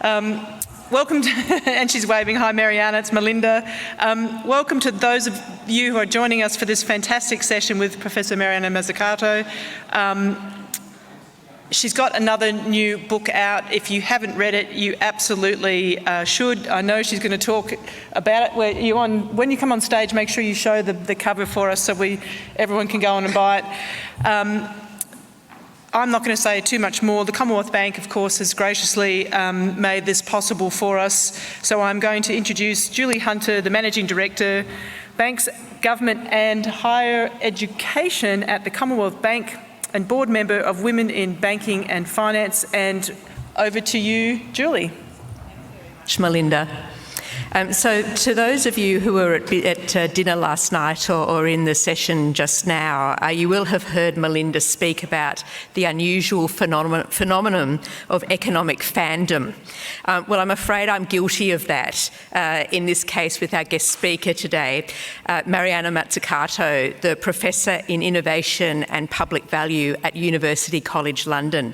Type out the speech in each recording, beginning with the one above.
Welcome to, and she's waving, hi Mariana, it's Melinda. Welcome to those of you who are joining us for this fantastic session with Professor Mariana Mazzucato. She's got another new book out. If you haven't read it, you absolutely should. I know she's going to talk about it. When you come on stage, make sure you show the cover for us so everyone can go on and buy it. I'm not going to say too much more. The Commonwealth Bank, of course, has graciously made this possible for us. So I'm going to introduce Julie Hunter, the Managing Director, Banks, Government and Higher Education at the Commonwealth Bank and Board Member of Women in Banking and Finance. And over to you, Julie. Melinda. So to those of you who were at dinner last night or in the session just now, you will have heard Melinda speak about the unusual phenomenon of economic fandom. Well, I'm afraid I'm guilty of that in this case with our guest speaker today, Mariana Mazzucato, the Professor in Innovation and Public Value at University College London.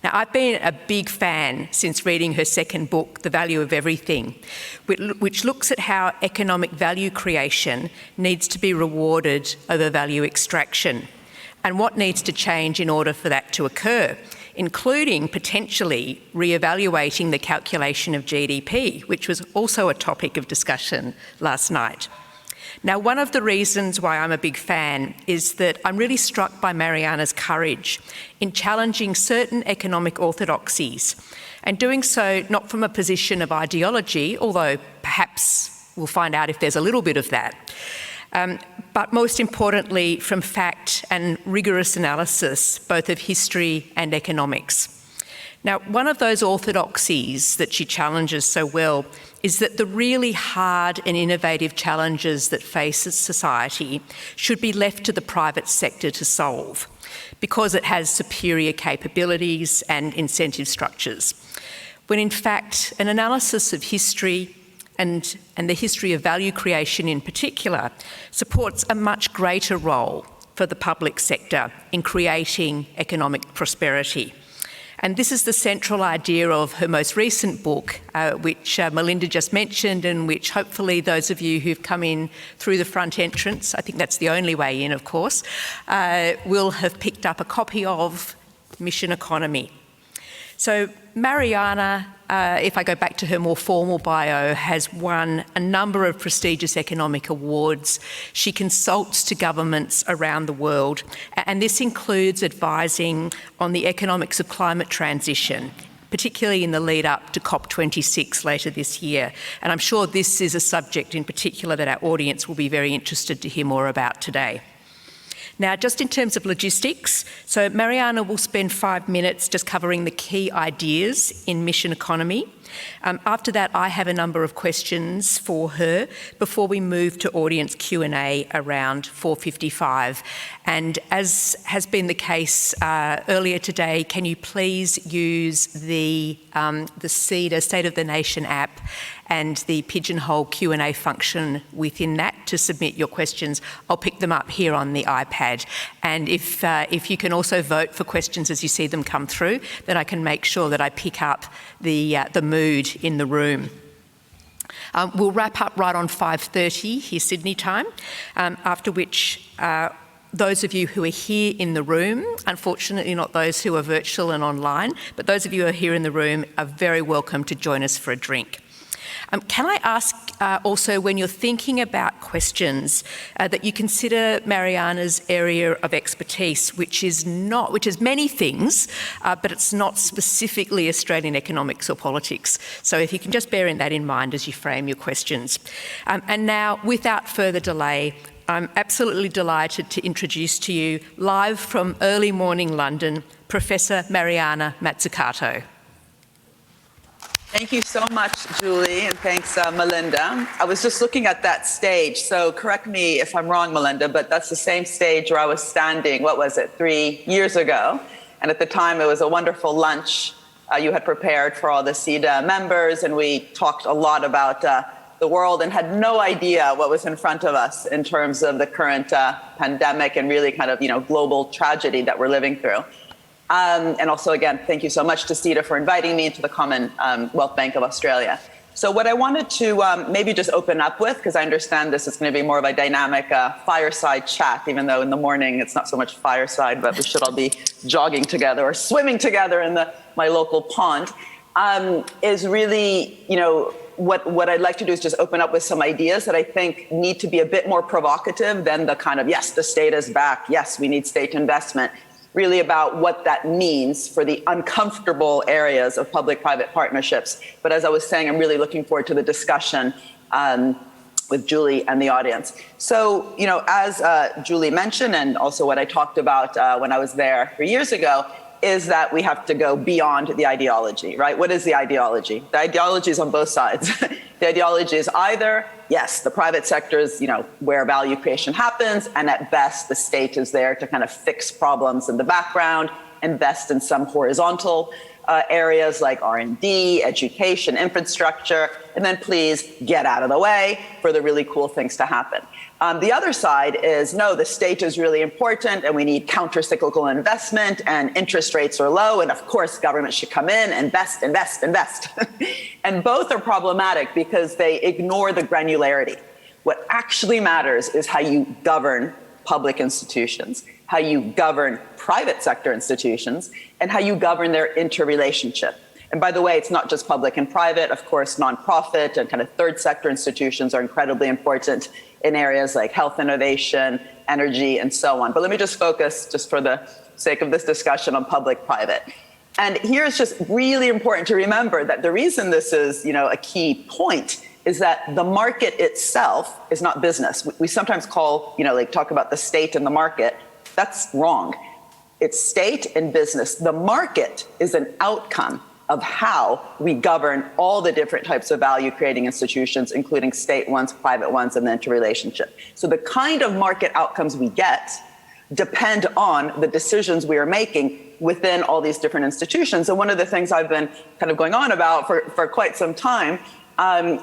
Now, I've been a big fan since reading her second book, The Value of Everything, which looks at how economic value creation needs to be rewarded over value extraction and what needs to change in order for that to occur, including potentially re-evaluating the calculation of GDP, which was also a topic of discussion last night. Now, one of the reasons why I'm a big fan is that I'm really struck by Mariana's courage in challenging certain economic orthodoxies and doing so not from a position of ideology, although perhaps we'll find out if there's a little bit of that, but most importantly from fact and rigorous analysis, both of history and economics. Now, one of those orthodoxies that she challenges so well is that the really hard and innovative challenges that face society should be left to the private sector to solve because it has superior capabilities and incentive structures. When in fact, an analysis of history and the history of value creation in particular supports a much greater role for the public sector in creating economic prosperity. And this is the central idea of her most recent book, which Melinda just mentioned, and which hopefully those of you who've come in through the front entrance, I think that's the only way in, of course, will have picked up a copy of, Mission Economy. So Mariana, if I go back to her more formal bio, has won a number of prestigious economic awards. She consults to governments around the world, and this includes advising on the economics of climate transition, particularly in the lead up to COP26 later this year. And I'm sure this is a subject in particular that our audience will be very interested to hear more about today. Now, just in terms of logistics, so Mariana will spend 5 minutes just covering the key ideas in Mission Economy. After that, I have a number of questions for her before we move to audience Q&A around 4:55. And as has been the case earlier today, can you please use the CEDA State of the Nation app and the Pigeonhole Q&A function within that to submit your questions. I'll pick them up here on the iPad. And if you can also vote for questions as you see them come through, then I can make sure that I pick up the mood in the room. We'll wrap up right on 5:30 here Sydney time, after which those of you who are here in the room, unfortunately not those who are virtual and online, but those of you who are here in the room are very welcome to join us for a drink. Can I ask also, when you're thinking about questions, that you consider Mariana's area of expertise, which is many things, but it's not specifically Australian economics or politics. So if you can just bear that in mind as you frame your questions. And now, without further delay, I'm absolutely delighted to introduce to you, live from early morning London, Professor Mariana Mazzucato. Thank you so much, Julie, and thanks, Melinda. I was just looking at that stage, so correct me if I'm wrong, Melinda, but that's the same stage where I was standing, 3 years ago? And at the time, it was a wonderful lunch you had prepared for all the CEDA members, and we talked a lot about the world and had no idea what was in front of us in terms of the current pandemic and really kind of, global tragedy that we're living through. And also, again, thank you so much to CEDA for inviting me into the Commonwealth Bank of Australia. So what I wanted to maybe just open up with, because I understand this is going to be more of a dynamic fireside chat, even though in the morning it's not so much fireside, but we should all be jogging together or swimming together in my local pond, is really, what I'd like to do is just open up with some ideas that I think need to be a bit more provocative than the kind of, yes, the state is back, yes, we need state investment, really about what that means for the uncomfortable areas of public-private partnerships. But as I was saying, I'm really looking forward to the discussion with Julie and the audience. So, as Julie mentioned, and also what I talked about when I was there 3 years ago, is that we have to go beyond the ideology, right? What is the ideology? The ideology is on both sides. The ideology is either, yes, the private sector is, where value creation happens, and at best, the state is there to kind of fix problems in the background, invest in some horizontal areas like R&D, education, infrastructure, and then please get out of the way for the really cool things to happen. The other side is, no, the state is really important and we need counter-cyclical investment and interest rates are low. And of course, government should come in, invest. And both are problematic because they ignore the granularity. What actually matters is how you govern public institutions, how you govern private sector institutions, and how you govern their interrelationship. And by the way, it's not just public and private. Of course, nonprofit and kind of third sector institutions are incredibly important in areas like health innovation, energy, and so on. But let me just focus, just for the sake of this discussion, on public-private. And here it's just really important to remember that the reason this is, a key point is that the market itself is not business. We sometimes call, talk about the state and the market. That's wrong. It's state and business. The market is an outcome of how we govern all the different types of value-creating institutions, including state ones, private ones, and the interrelationship. So the kind of market outcomes we get depend on the decisions we are making within all these different institutions. And one of the things I've been kind of going on about for quite some time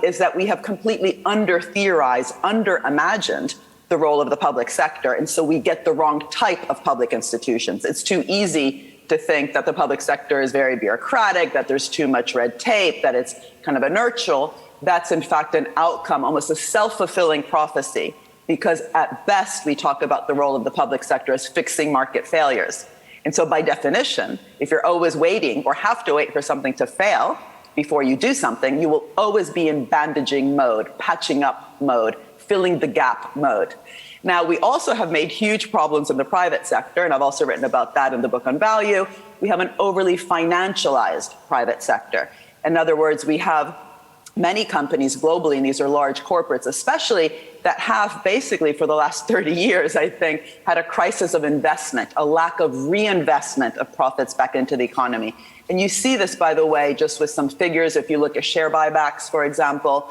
is that we have completely under-theorized, under-imagined the role of the public sector. And so we get the wrong type of public institutions. It's too easy to think that the public sector is very bureaucratic, that there's too much red tape, that it's kind of inertial. That's in fact an outcome, almost a self-fulfilling prophecy, because at best we talk about the role of the public sector as fixing market failures. And so by definition, if you're always waiting or have to wait for something to fail before you do something, you will always be in bandaging mode, patching up mode, filling the gap mode. Now, we also have made huge problems in the private sector, and I've also written about that in the book on value. We have an overly financialized private sector. In other words, we have many companies globally, and these are large corporates especially, that have basically for the last 30 years, I think, had a crisis of investment, a lack of reinvestment of profits back into the economy. And you see this, by the way, just with some figures. If you look at share buybacks, for example,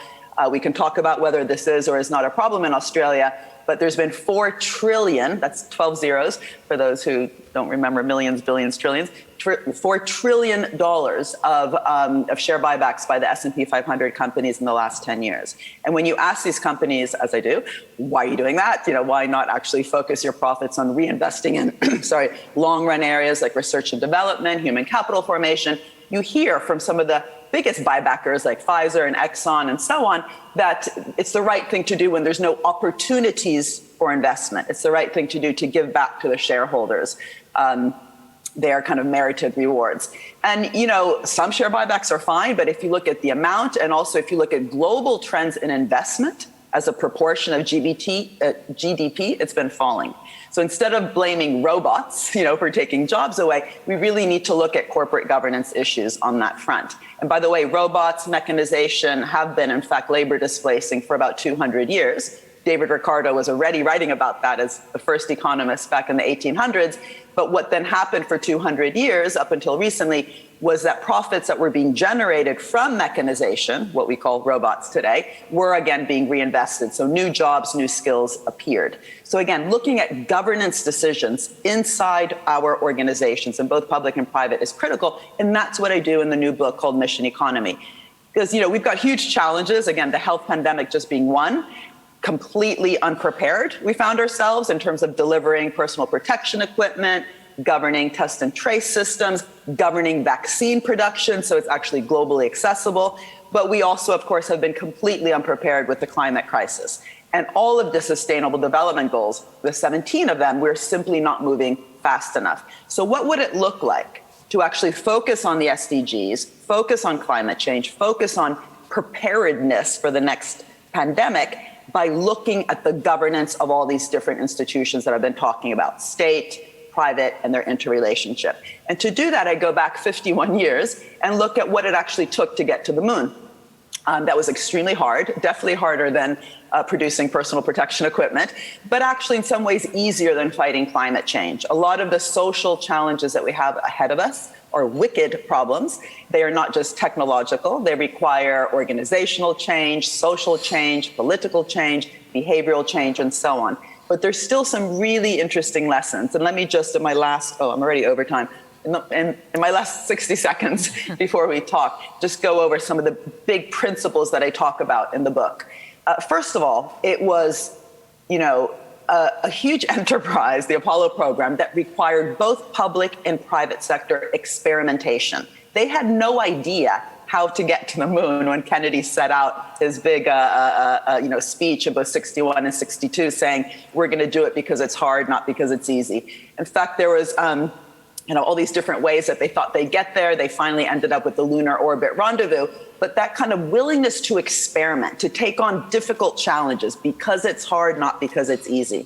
we can talk about whether this is or is not a problem in Australia, but there's been 4 trillion, that's 12 zeros for those who don't remember millions, billions, trillions, $4 trillion of share buybacks by the S&P 500 companies in the last 10 years. And when you ask these companies, as I do, why are you doing that? Why not actually focus your profits on reinvesting in, long-run areas like research and development, human capital formation? You hear from some of the biggest buybackers like Pfizer and Exxon and so on, that it's the right thing to do when there's no opportunities for investment. It's the right thing to do to give back to the shareholders. Their kind of merited rewards. And, some share buybacks are fine, but if you look at the amount and also if you look at global trends in investment as a proportion of GDP, it's been falling. So instead of blaming robots, for taking jobs away, we really need to look at corporate governance issues on that front. And by the way, robots, mechanization have been, in fact, labor displacing for about 200 years. David Ricardo was already writing about that as the first economist back in the 1800s. But what then happened for 200 years up until recently was that profits that were being generated from mechanization, what we call robots today, were again being reinvested. So new jobs, new skills appeared. So again, looking at governance decisions inside our organizations, in both public and private, is critical. And that's what I do in the new book called Mission Economy. Because, we've got huge challenges. Again, the health pandemic just being one. Completely unprepared, we found ourselves in terms of delivering personal protection equipment, governing test and trace systems, governing vaccine production so it's actually globally accessible. But we also, of course, have been completely unprepared with the climate crisis. And all of the Sustainable Development Goals, the 17 of them, we're simply not moving fast enough. So what would it look like to actually focus on the SDGs, focus on climate change, focus on preparedness for the next pandemic by looking at the governance of all these different institutions that I've been talking about, state, private, and their interrelationship? And to do that, I go back 51 years and look at what it actually took to get to the moon. That was extremely hard, definitely harder than producing personal protection equipment, but actually in some ways easier than fighting climate change. A lot of the social challenges that we have ahead of us are wicked problems. They are not just technological. They require organizational change, social change, political change, behavioral change, and so on. But there's still some really interesting lessons. And let me just, I'm already over time. In my last 60 seconds before we talk, just go over some of the big principles that I talk about in the book. First of all, it was, a huge enterprise, the Apollo program, that required both public and private sector experimentation. They had no idea how to get to the moon when Kennedy set out his big, speech of both 61 and 62 saying, we're going to do it because it's hard, not because it's easy. In fact, there was all these different ways that they thought they'd get there. They finally ended up with the lunar orbit rendezvous. But that kind of willingness to experiment, to take on difficult challenges because it's hard, not because it's easy.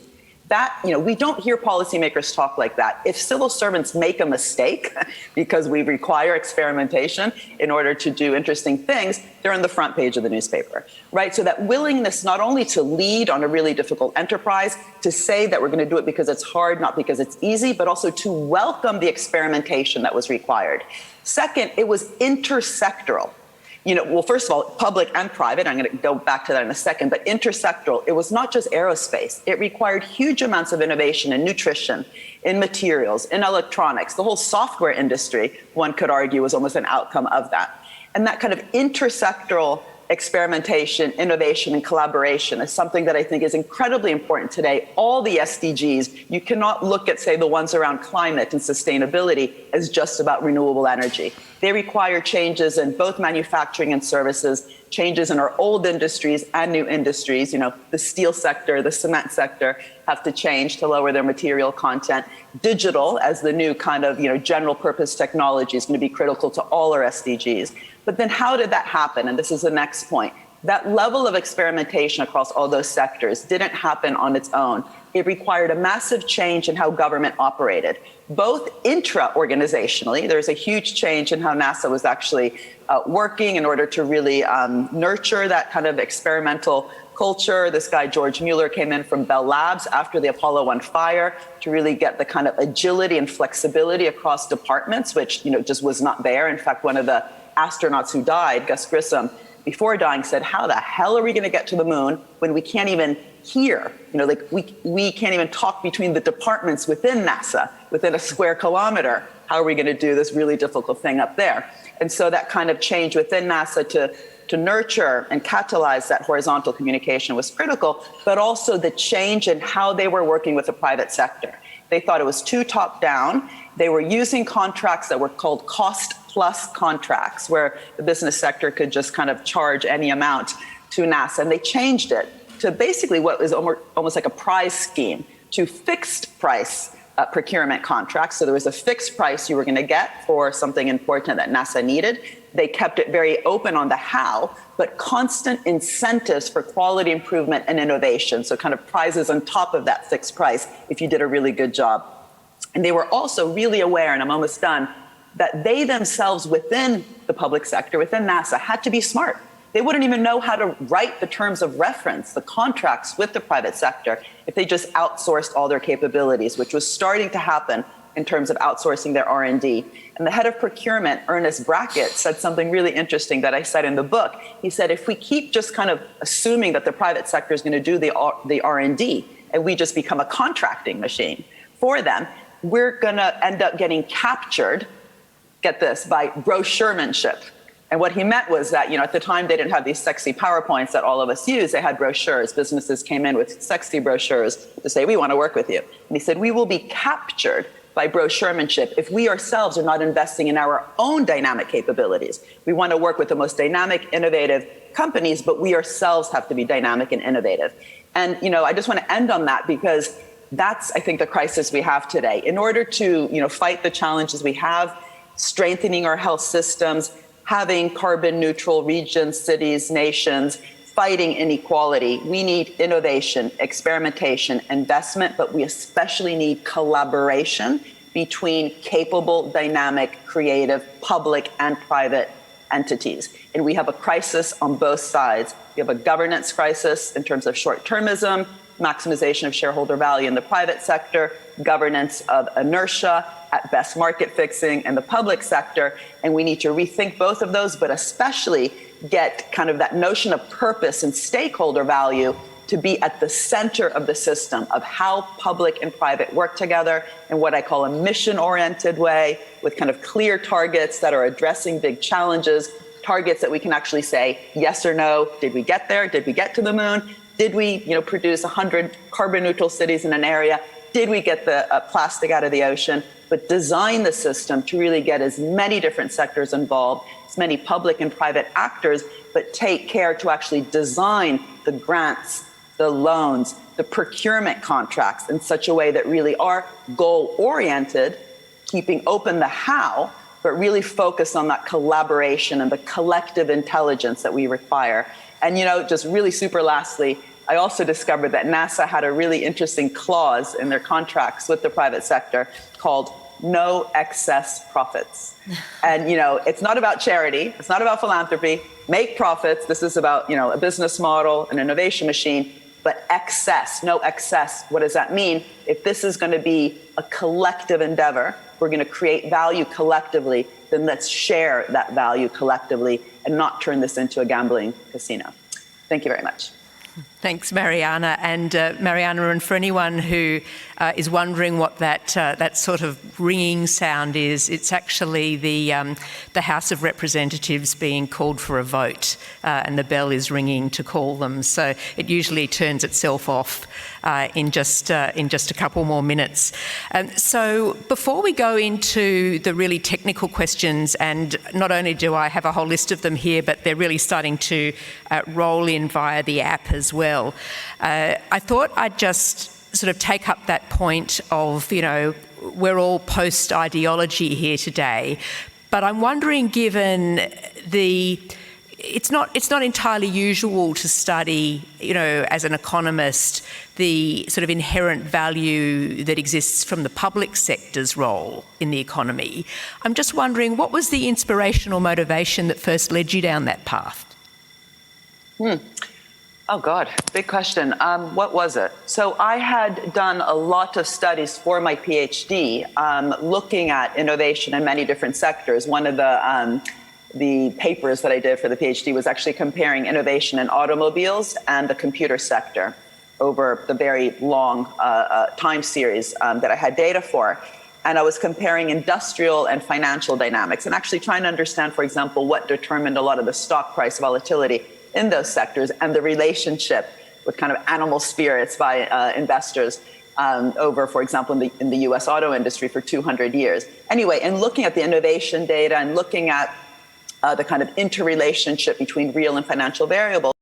That, we don't hear policymakers talk like that. If civil servants make a mistake because we require experimentation in order to do interesting things, they're on the front page of the newspaper, right? So that willingness not only to lead on a really difficult enterprise, to say that we're going to do it because it's hard, not because it's easy, but also to welcome the experimentation that was required. Second, it was intersectoral. First of all, public and private, I'm going to go back to that in a second, but intersectoral, it was not just aerospace. It required huge amounts of innovation in nutrition, in materials, in electronics. The whole software industry, one could argue, was almost an outcome of that. And that kind of intersectoral experimentation, innovation, and collaboration is something that I think is incredibly important today. All the SDGs, you cannot look at, say, the ones around climate and sustainability as just about renewable energy. They require changes in both manufacturing and services, changes in our old industries and new industries. The steel sector, the cement sector have to change to lower their material content. Digital, as the new kind of, general purpose technology, is going to be critical to all our SDGs. But then how did that happen? And this is the next point. That level of experimentation across all those sectors didn't happen on its own. It required a massive change in how government operated, both intra-organizationally. There's a huge change in how NASA was actually working in order to really nurture that kind of experimental culture. This guy, George Mueller, came in from Bell Labs after the Apollo 1 fire to really get the kind of agility and flexibility across departments, which just was not there. In fact, one of the astronauts who died, Gus Grissom, before dying said, how the hell are we going to get to the moon when we can't even hear? We can't even talk between the departments within NASA, within a square kilometer. How are we going to do this really difficult thing up there? And so that kind of change within NASA to nurture and catalyze that horizontal communication was critical, but also the change in how they were working with the private sector. They thought it was too top down. They were using contracts that were called cost plus contracts, where the business sector could just kind of charge any amount to NASA. And they changed it to basically what is almost like a prize scheme, to fixed price procurement contracts. So there was a fixed price you were going to get for something important that NASA needed. They kept it very open on the how, but constant incentives for quality improvement and innovation. So kind of prizes on top of that fixed price if you did a really good job. And they were also really aware, and I'm almost done, that they themselves within the public sector, within NASA, had to be smart. They wouldn't even know how to write the terms of reference, the contracts with the private sector, if they just outsourced all their capabilities, which was starting to happen in terms of outsourcing their R&D. And the head of procurement, Ernest Brackett, said something really interesting that I said in the book. He said, if we keep just kind of assuming that the private sector is going to do the R&D and we just become a contracting machine for them, we're going to end up getting captured, get this, by brochuremanship. And what he meant was that, at the time they didn't have these sexy PowerPoints that all of us use. They had brochures. Businesses came in with sexy brochures to say, we want to work with you. And he said, we will be captured by brochuremanship if we ourselves are not investing in our own dynamic capabilities. We want to work with the most dynamic, innovative companies, but we ourselves have to be dynamic and innovative. And, I just want to end on that because that's, I think, the crisis we have today. In order to, fight the challenges we have, strengthening our health systems, having carbon neutral regions, cities, nations, fighting inequality, we need innovation, experimentation, investment, but we especially need collaboration between capable, dynamic, creative, public and private entities. And we have a crisis on both sides. We have a governance crisis in terms of short-termism, maximization of shareholder value in the private sector, governance of inertia, at best market fixing in the public sector. And we need to rethink both of those, but especially get kind of that notion of purpose and stakeholder value to be at the center of the system of how public and private work together in what I call a mission-oriented way with kind of clear targets that are addressing big challenges, targets that we can actually say yes or no. Did we get there? Did we get to the moon? Did we, produce 100 carbon neutral cities in an area? Did we get the plastic out of the ocean? But design the system to really get as many different sectors involved, as many public and private actors, but take care to actually design the grants, the loans, the procurement contracts in such a way that really are goal-oriented, keeping open the how, but really focus on that collaboration and the collective intelligence that we require. And, just really super lastly, I also discovered that NASA had a really interesting clause in their contracts with the private sector called no excess profits. And, it's not about charity. It's not about philanthropy. Make profits. This is about, a business model, an innovation machine, but excess, no excess. What does that mean? If this is going to be a collective endeavor, we're going to create value collectively, then let's share that value collectively and not turn this into a gambling casino. Thank you very much. Thanks, Mariana. And Mariana, and for anyone who is wondering what that sort of ringing sound is, it's actually the House of Representatives being called for a vote, and the bell is ringing to call them. So it usually turns itself off in just a couple more minutes. So before we go into the really technical questions, and not only do I have a whole list of them here, but they're really starting to roll in via the app as well. I thought I'd just sort of take up that point of, we're all post-ideology here today, but I'm wondering, given it's not entirely usual to study, as an economist, the sort of inherent value that exists from the public sector's role in the economy. I'm just wondering, what was the inspirational motivation that first led you down that path? Oh, God, big question. What was it? So I had done a lot of studies for my PhD looking at innovation in many different sectors. One of the papers that I did for the PhD was actually comparing innovation in automobiles and the computer sector over the very long time series that I had data for. And I was comparing industrial and financial dynamics and actually trying to understand, for example, what determined a lot of the stock price volatility in those sectors and the relationship with kind of animal spirits by investors over, for example, in the US auto industry for 200 years. Anyway, and looking at the innovation data and looking at the kind of interrelationship between real and financial variables,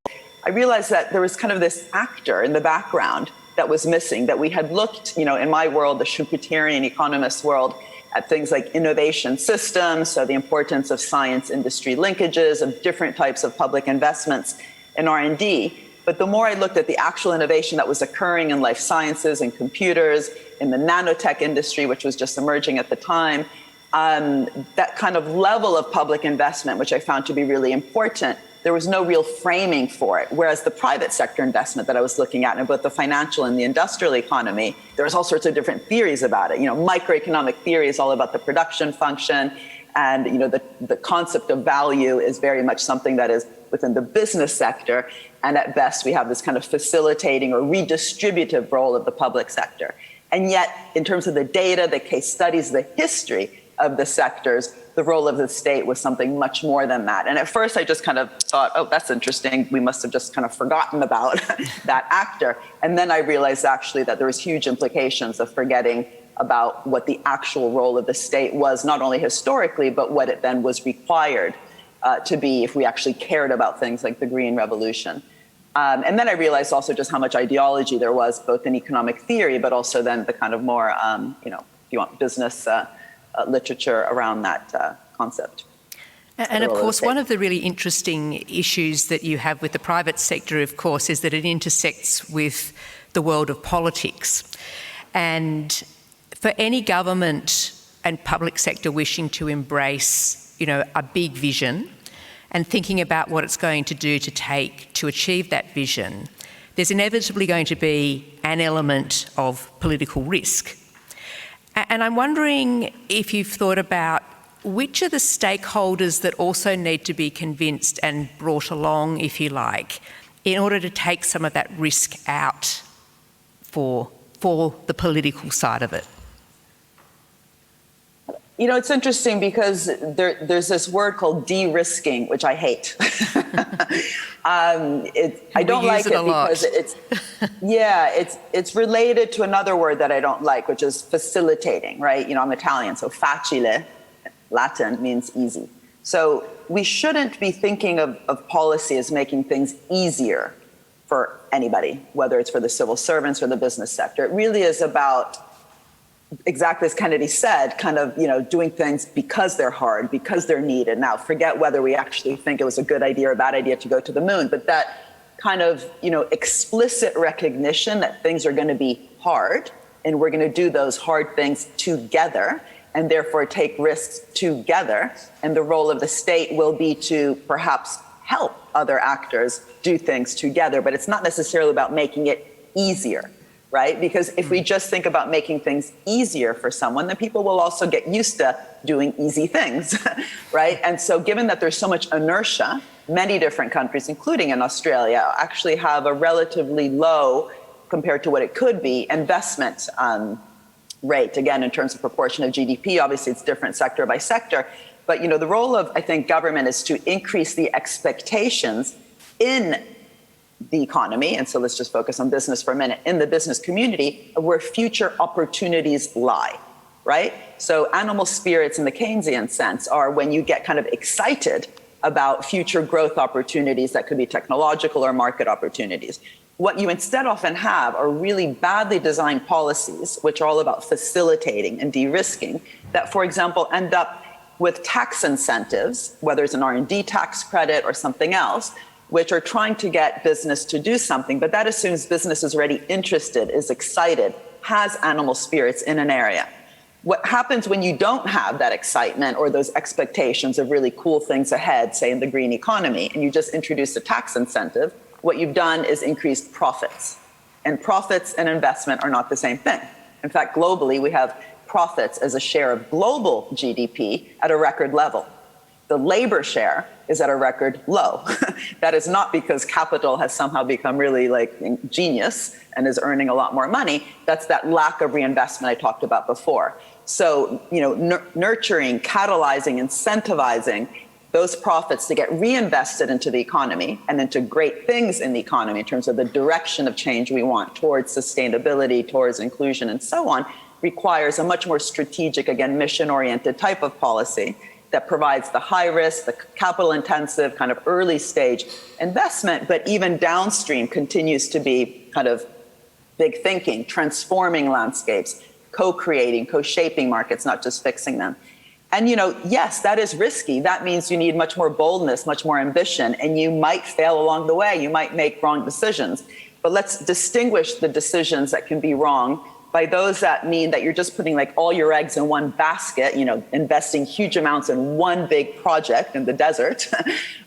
I realized that there was kind of this actor in the background that was missing, that we had looked, in my world, the Schumpeterian economist world, at things like innovation systems, so the importance of science-industry linkages, of different types of public investments in R&D. But the more I looked at the actual innovation that was occurring in life sciences and computers, in the nanotech industry, which was just emerging at the time, that kind of level of public investment, which I found to be really important, there was no real framing for it. Whereas the private sector investment that I was looking at in both the financial and the industrial economy, there was all sorts of different theories about it. Microeconomic theory is all about the production function. And, the concept of value is very much something that is within the business sector. And at best, we have this kind of facilitating or redistributive role of the public sector. And yet, in terms of the data, the case studies, the history of the sectors, the role of the state was something much more than that. And at first I just kind of thought, oh, that's interesting. We must have just kind of forgotten about that actor. And then I realized actually that there was huge implications of forgetting about what the actual role of the state was, not only historically, but what it then was required to be if we actually cared about things like the Green Revolution. And then I realized also just how much ideology there was, both in economic theory, but also then the kind of more, if you want, business literature around that concept. And of course, one of the really interesting issues that you have with the private sector, of course, is that it intersects with the world of politics. And for any government and public sector wishing to embrace, a big vision and thinking about what it's going to do to achieve that vision, there's inevitably going to be an element of political risk. And I'm wondering if you've thought about which are the stakeholders that also need to be convinced and brought along, if you like, in order to take some of that risk out for the political side of it? It's interesting because there's this word called de-risking, which I hate. I don't like it because it's related to another word that I don't like, which is facilitating, right? I'm Italian, so facile, Latin, means easy. So we shouldn't be thinking of policy as making things easier for anybody, whether it's for the civil servants or the business sector. It really is about, exactly as Kennedy said, kind of, doing things because they're hard, because they're needed. Now, forget whether we actually think it was a good idea or a bad idea to go to the moon, but that kind of, explicit recognition that things are going to be hard and we're going to do those hard things together and therefore take risks together. And the role of the state will be to perhaps help other actors do things together, but it's not necessarily about making it easier. Right? Because if we just think about making things easier for someone, then people will also get used to doing easy things, right? And so given that there's so much inertia, many different countries, including in Australia, actually have a relatively low, compared to what it could be, investment rate. Again, in terms of proportion of GDP, obviously it's different sector by sector. But, the role of, I think, government is to increase the expectations in the economy, and so let's just focus on business for a minute, in the business community of where future opportunities lie, right? So animal spirits in the Keynesian sense are when you get kind of excited about future growth opportunities that could be technological or market opportunities. What you instead often have are really badly designed policies, which are all about facilitating and de-risking, that, for example, end up with tax incentives, whether it's an R&D tax credit or something else, which are trying to get business to do something, but that assumes business is already interested, is excited, has animal spirits in an area. What happens when you don't have that excitement or those expectations of really cool things ahead, say in the green economy, and you just introduce a tax incentive, what you've done is increased profits. And profits and investment are not the same thing. In fact, globally, we have profits as a share of global GDP at a record level. The labor share is at a record low. That is not because capital has somehow become really genius and is earning a lot more money. That's that lack of reinvestment I talked about before. So, nurturing, catalyzing, incentivizing those profits to get reinvested into the economy and into great things in the economy in terms of the direction of change we want towards sustainability, towards inclusion, and so on, requires a much more strategic, again, mission-oriented type of policy that provides the high risk, the capital intensive kind of early stage investment, but even downstream continues to be kind of big thinking, transforming landscapes, co-creating, co-shaping markets, not just fixing them. And, yes, that is risky. That means you need much more boldness, much more ambition, and you might fail along the way. You might make wrong decisions. But let's distinguish the decisions that can be wrong by those that mean that you're just putting all your eggs in one basket, investing huge amounts in one big project in the desert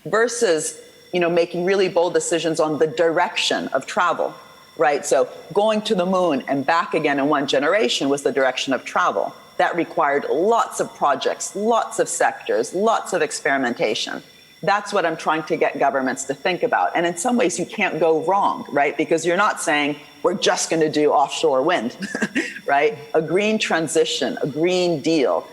versus, making really bold decisions on the direction of travel, right? So going to the moon and back again in one generation was the direction of travel. That required lots of projects, lots of sectors, lots of experimentation. That's what I'm trying to get governments to think about. And in some ways you can't go wrong, right? Because you're not saying we're just going to do offshore wind, right? A green transition, a green deal,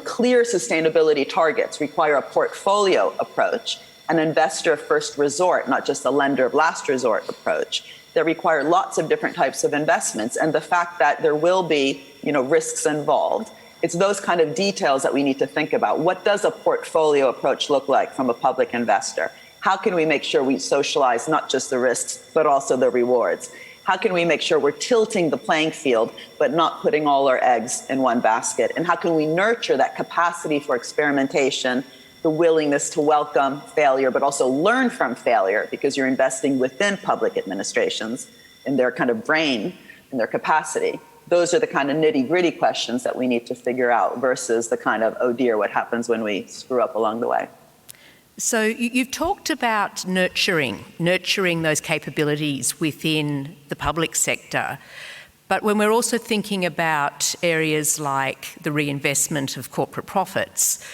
clear sustainability targets require a portfolio approach, an investor of first resort, not just a lender of last resort approach, that require lots of different types of investments. And the fact that there will be, risks involved. It's those kind of details that we need to think about. What does a portfolio approach look like from a public investor? How can we make sure we socialize not just the risks, but also the rewards? How can we make sure we're tilting the playing field, but not putting all our eggs in one basket? And how can we nurture that capacity for experimentation, the willingness to welcome failure, but also learn from failure, because you're investing within public administrations in their kind of brain, in their capacity. Those are the kind of nitty-gritty questions that we need to figure out versus the kind of, oh dear, what happens when we screw up along the way. So you've talked about nurturing those capabilities within the public sector. But when we're also thinking about areas like the reinvestment of corporate profits,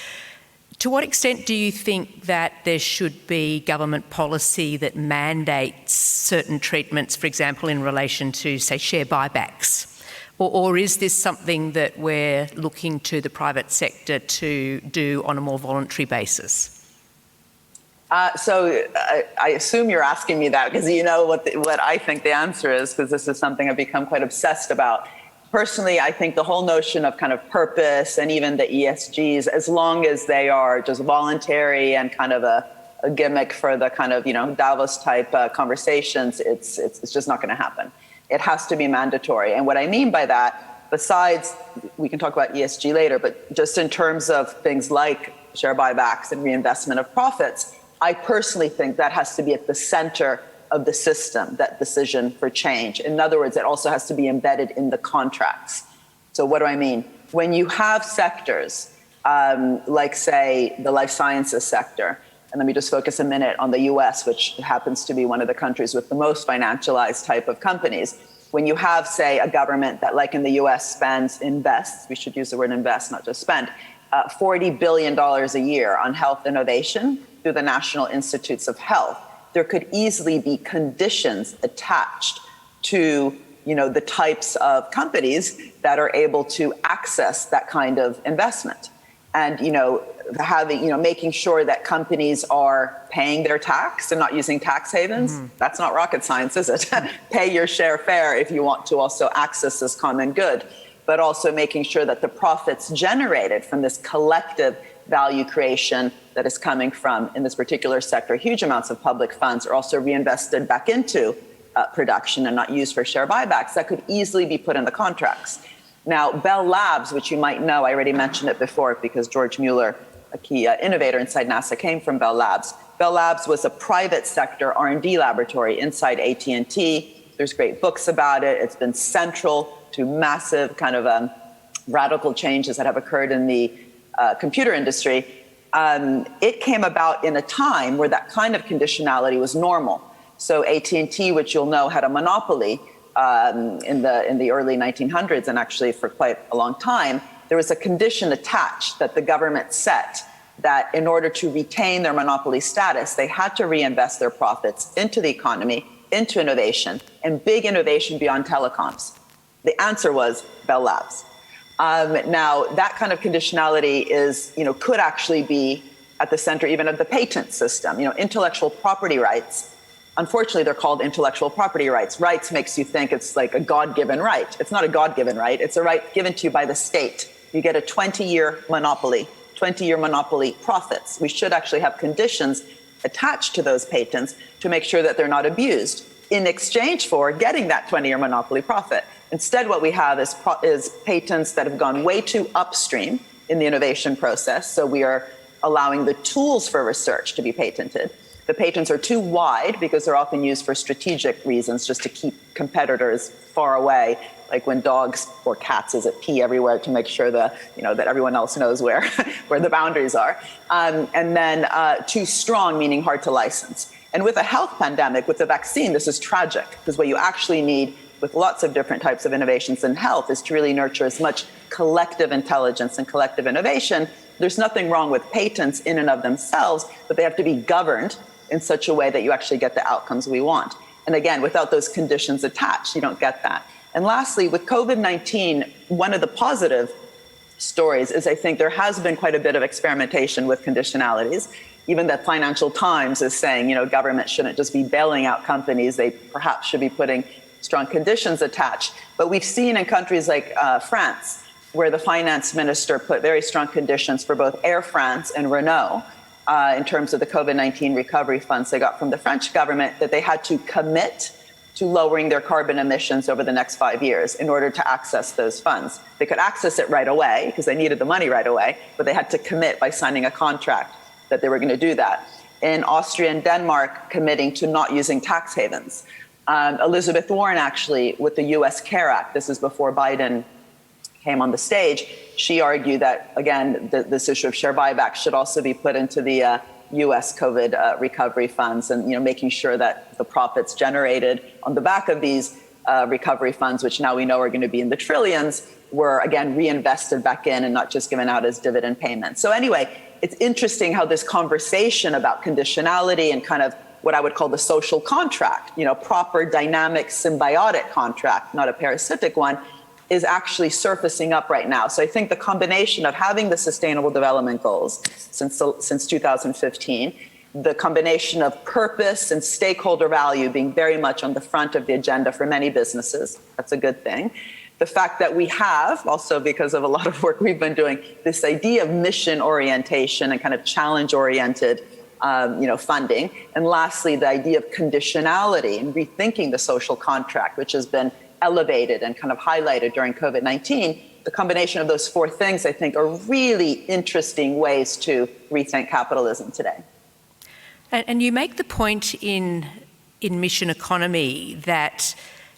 to what extent do you think that there should be government policy that mandates certain treatments, for example, in relation to, say, share buybacks? Or is this something that we're looking to the private sector to do on a more voluntary basis? So I assume you're asking me that because you know what I think the answer is, because this is something I've become quite obsessed about. Personally, I think the whole notion of kind of purpose and even the ESGs, as long as they are just voluntary and kind of a gimmick for the kind of, Davos type conversations, it's just not going to happen. It has to be mandatory. And what I mean by that, besides, we can talk about ESG later, but just in terms of things like share buybacks and reinvestment of profits, I personally think that has to be at the center of the system, that decision for change. In other words, it also has to be embedded in the contracts. So what do I mean? When you have sectors like, say, the life sciences sector, and let me just focus a minute on the US, which happens to be one of the countries with the most financialized type of companies. When you have, say, a government that, like in the US, invests, we should use the word invest, not just spend, $40 billion a year on health innovation through the National Institutes of Health, there could easily be conditions attached to, the types of companies that are able to access that kind of investment. And, making sure that companies are paying their tax and not using tax havens. Mm-hmm. That's not rocket science, is it? Pay your share fair if you want to also access this common good, but also making sure that the profits generated from this collective value creation that is coming from, in this particular sector, huge amounts of public funds are also reinvested back into production and not used for share buybacks. That could easily be put in the contracts. Now, Bell Labs, which you might know, I already mentioned it before because George Mueller, a key innovator inside NASA, came from Bell Labs. Bell Labs was a private sector R&D laboratory inside AT&T. There's great books about it. It's been central to massive kind of radical changes that have occurred in the computer industry. It came about in a time where that kind of conditionality was normal. So AT&T, which you'll know, had a monopoly in the early 1900s, and actually for quite a long time, there was a condition attached that the government set that in order to retain their monopoly status, they had to reinvest their profits into the economy, into innovation, and big innovation beyond telecoms. The answer was Bell Labs. Now, that kind of conditionality is, could actually be at the center even of the patent system. Intellectual property rights, unfortunately, they're called intellectual property rights. Rights makes you think it's like a God-given right. It's not a God-given right. It's a right given to you by the state. You get a 20-year monopoly profits. We should actually have conditions attached to those patents to make sure that they're not abused in exchange for getting that 20-year monopoly profit. Instead, what we have is patents that have gone way too upstream in the innovation process. So we are allowing the tools for research to be patented. The patents are too wide because they're often used for strategic reasons, just to keep competitors far away, like when dogs or cats pee everywhere to make sure that everyone else knows where the boundaries are. And then too strong, meaning hard to license. And with a health pandemic, with the vaccine, this is tragic, because what you actually need with lots of different types of innovations in health is to really nurture as much collective intelligence and collective innovation. There's nothing wrong with patents in and of themselves, but they have to be governed in such a way that you actually get the outcomes we want. And again, without those conditions attached, you don't get that. And lastly, with COVID-19, one of the positive stories is I think there has been quite a bit of experimentation with conditionalities. Even the Financial Times is saying, government shouldn't just be bailing out companies. They perhaps should be putting strong conditions attached. But we've seen in countries like France, where the finance minister put very strong conditions for both Air France and Renault in terms of the COVID-19 recovery funds they got from the French government, that they had to commit to lowering their carbon emissions over the next 5 years in order to access those funds. They could access it right away because they needed the money right away, but they had to commit by signing a contract that they were going to do that. In Austria and Denmark, committing to not using tax havens. Elizabeth Warren, actually, with the US CARE Act, this is before Biden came on the stage, she argued that, again, this issue of share buybacks should also be put into the U.S. COVID recovery funds, and making sure that the profits generated on the back of these recovery funds, which now we know are going to be in the trillions, were again reinvested back in and not just given out as dividend payments. So anyway, it's interesting how this conversation about conditionality and kind of what I would call the social contract, proper, dynamic, symbiotic contract, not a parasitic one, is actually surfacing up right now. So I think the combination of having the Sustainable Development Goals since 2015, the combination of purpose and stakeholder value being very much on the front of the agenda for many businesses, that's a good thing. The fact that we have, also because of a lot of work we've been doing, this idea of mission orientation and kind of challenge-oriented funding. And lastly, the idea of conditionality and rethinking the social contract, which has been elevated and kind of highlighted during COVID-19, the combination of those four things, I think, are really interesting ways to rethink capitalism today. And you make the point in mission economy that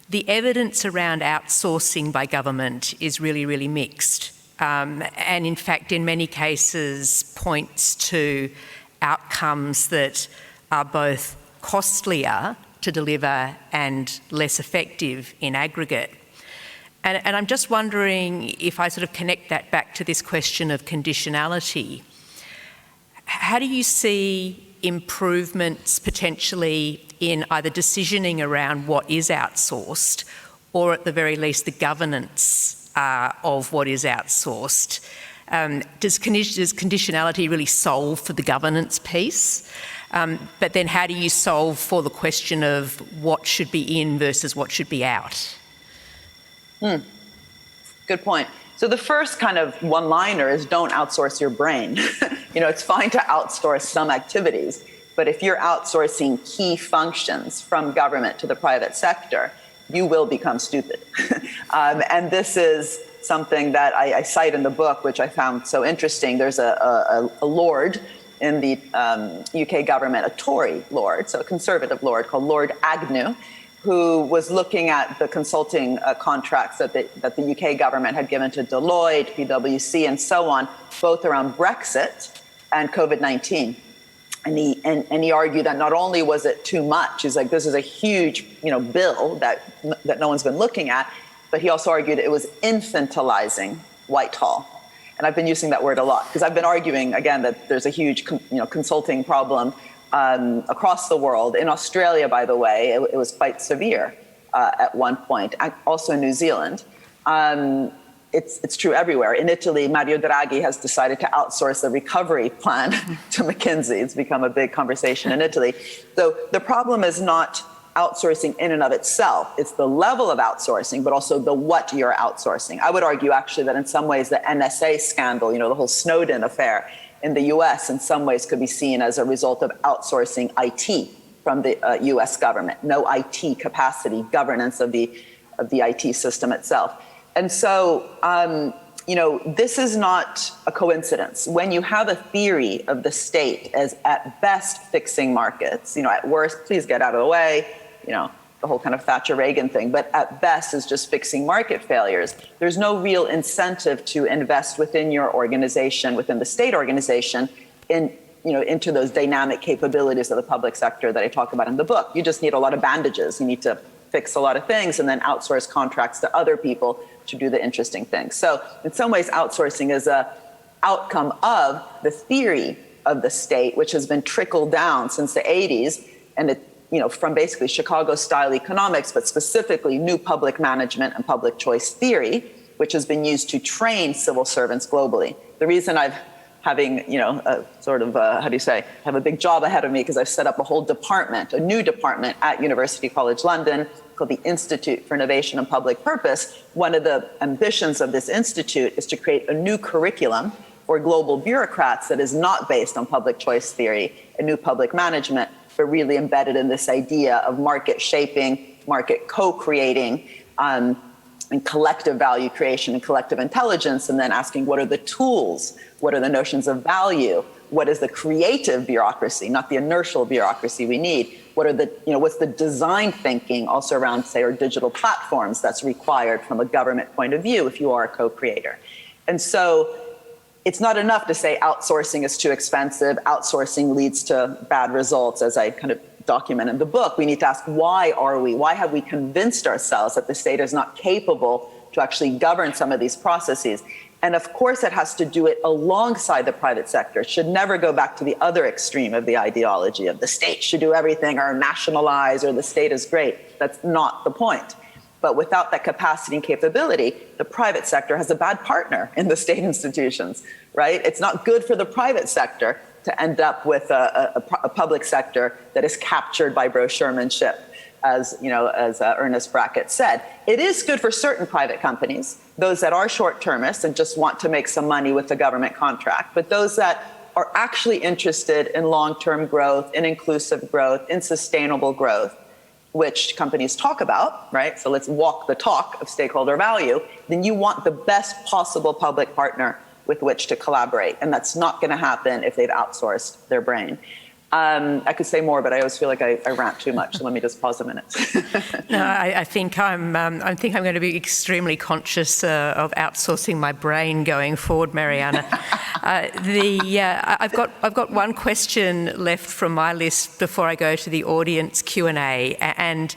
the evidence around outsourcing by government is really, really mixed. And in fact, in many cases, points to outcomes that are both costlier to deliver and less effective in aggregate. And I'm just wondering if I sort of connect that back to this question of conditionality. How do you see improvements potentially in either decisioning around what is outsourced or at the very least the governance of what is outsourced? Does conditionality really solve for the governance piece? But then how do you solve for the question of what should be in versus what should be out? Good point. So the first kind of one-liner is don't outsource your brain. It's fine to outsource some activities, but if you're outsourcing key functions from government to the private sector, you will become stupid. And this is something that I cite in the book, which I found so interesting. There's a lord in the UK government, a Tory lord, so a conservative lord called Lord Agnew, who was looking at the consulting contracts that the UK government had given to Deloitte, PwC, and so on, both around Brexit and COVID-19. And he argued that not only was it too much, he's like, this is a huge bill that no one's been looking at, but he also argued it was infantilizing Whitehall. And I've been using that word a lot because I've been arguing, again, that there's a huge consulting problem across the world. In Australia, by the way, it was quite severe at one point, also in New Zealand. It's true everywhere. In Italy, Mario Draghi has decided to outsource the recovery plan to McKinsey. It's become a big conversation in Italy. So the problem is not outsourcing in and of itself. It's the level of outsourcing, but also the what you're outsourcing. I would argue actually that in some ways the NSA scandal, the whole Snowden affair in the US in some ways could be seen as a result of outsourcing IT from the US government. No IT capacity, governance of the IT system itself. And so, this is not a coincidence. When you have a theory of the state as at best fixing markets, at worst, please get out of the way, the whole kind of Thatcher-Reagan thing, but at best is just fixing market failures. There's no real incentive to invest within your organization, within the state organization, into those dynamic capabilities of the public sector that I talk about in the book. You just need a lot of bandages. You need to fix a lot of things and then outsource contracts to other people to do the interesting things. So in some ways, outsourcing is a outcome of the theory of the state, which has been trickled down since the 80s, and it, from basically Chicago-style economics, but specifically new public management and public choice theory, which has been used to train civil servants globally. The reason I've having, have a big job ahead of me because I've set up a whole department, a new department at University College London called the Institute for Innovation and Public Purpose. One of the ambitions of this institute is to create a new curriculum for global bureaucrats that is not based on public choice theory, a new public management, but really embedded in this idea of market shaping, market co-creating, and collective value creation and collective intelligence, and then asking what are the tools, what are the notions of value, what is the creative bureaucracy, not the inertial bureaucracy we need, what are the, what's the design thinking also around, say, our digital platforms that's required from a government point of view if you are a co-creator. And so it's not enough to say outsourcing is too expensive, outsourcing leads to bad results, as I kind of document in the book. We need to ask, why have we convinced ourselves that the state is not capable to actually govern some of these processes? And of course, it has to do it alongside the private sector. It should never go back to the other extreme of the ideology of the state should do everything or nationalize or the state is great. That's not the point. But without that capacity and capability, the private sector has a bad partner in the state institutions, right? It's not good for the private sector to end up with a public sector that is captured by brochuremanship, as Ernest Brackett said. It is good for certain private companies, those that are short-termists and just want to make some money with the government contract, but those that are actually interested in long-term growth, in inclusive growth, in sustainable growth, which companies talk about, right? So let's walk the talk of stakeholder value. Then you want the best possible public partner with which to collaborate. And that's not going to happen if they've outsourced their brain. I could say more, but I always feel like I rant too much. So let me just pause a minute. No, I think I'm going to be extremely conscious of outsourcing my brain going forward, Mariana. I've got one question left from my list before I go to the audience Q&A, and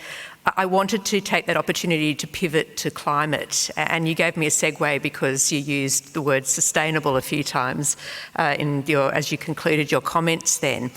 I wanted to take that opportunity to pivot to climate, and you gave me a segue because you used the word sustainable a few times as you concluded your comments then.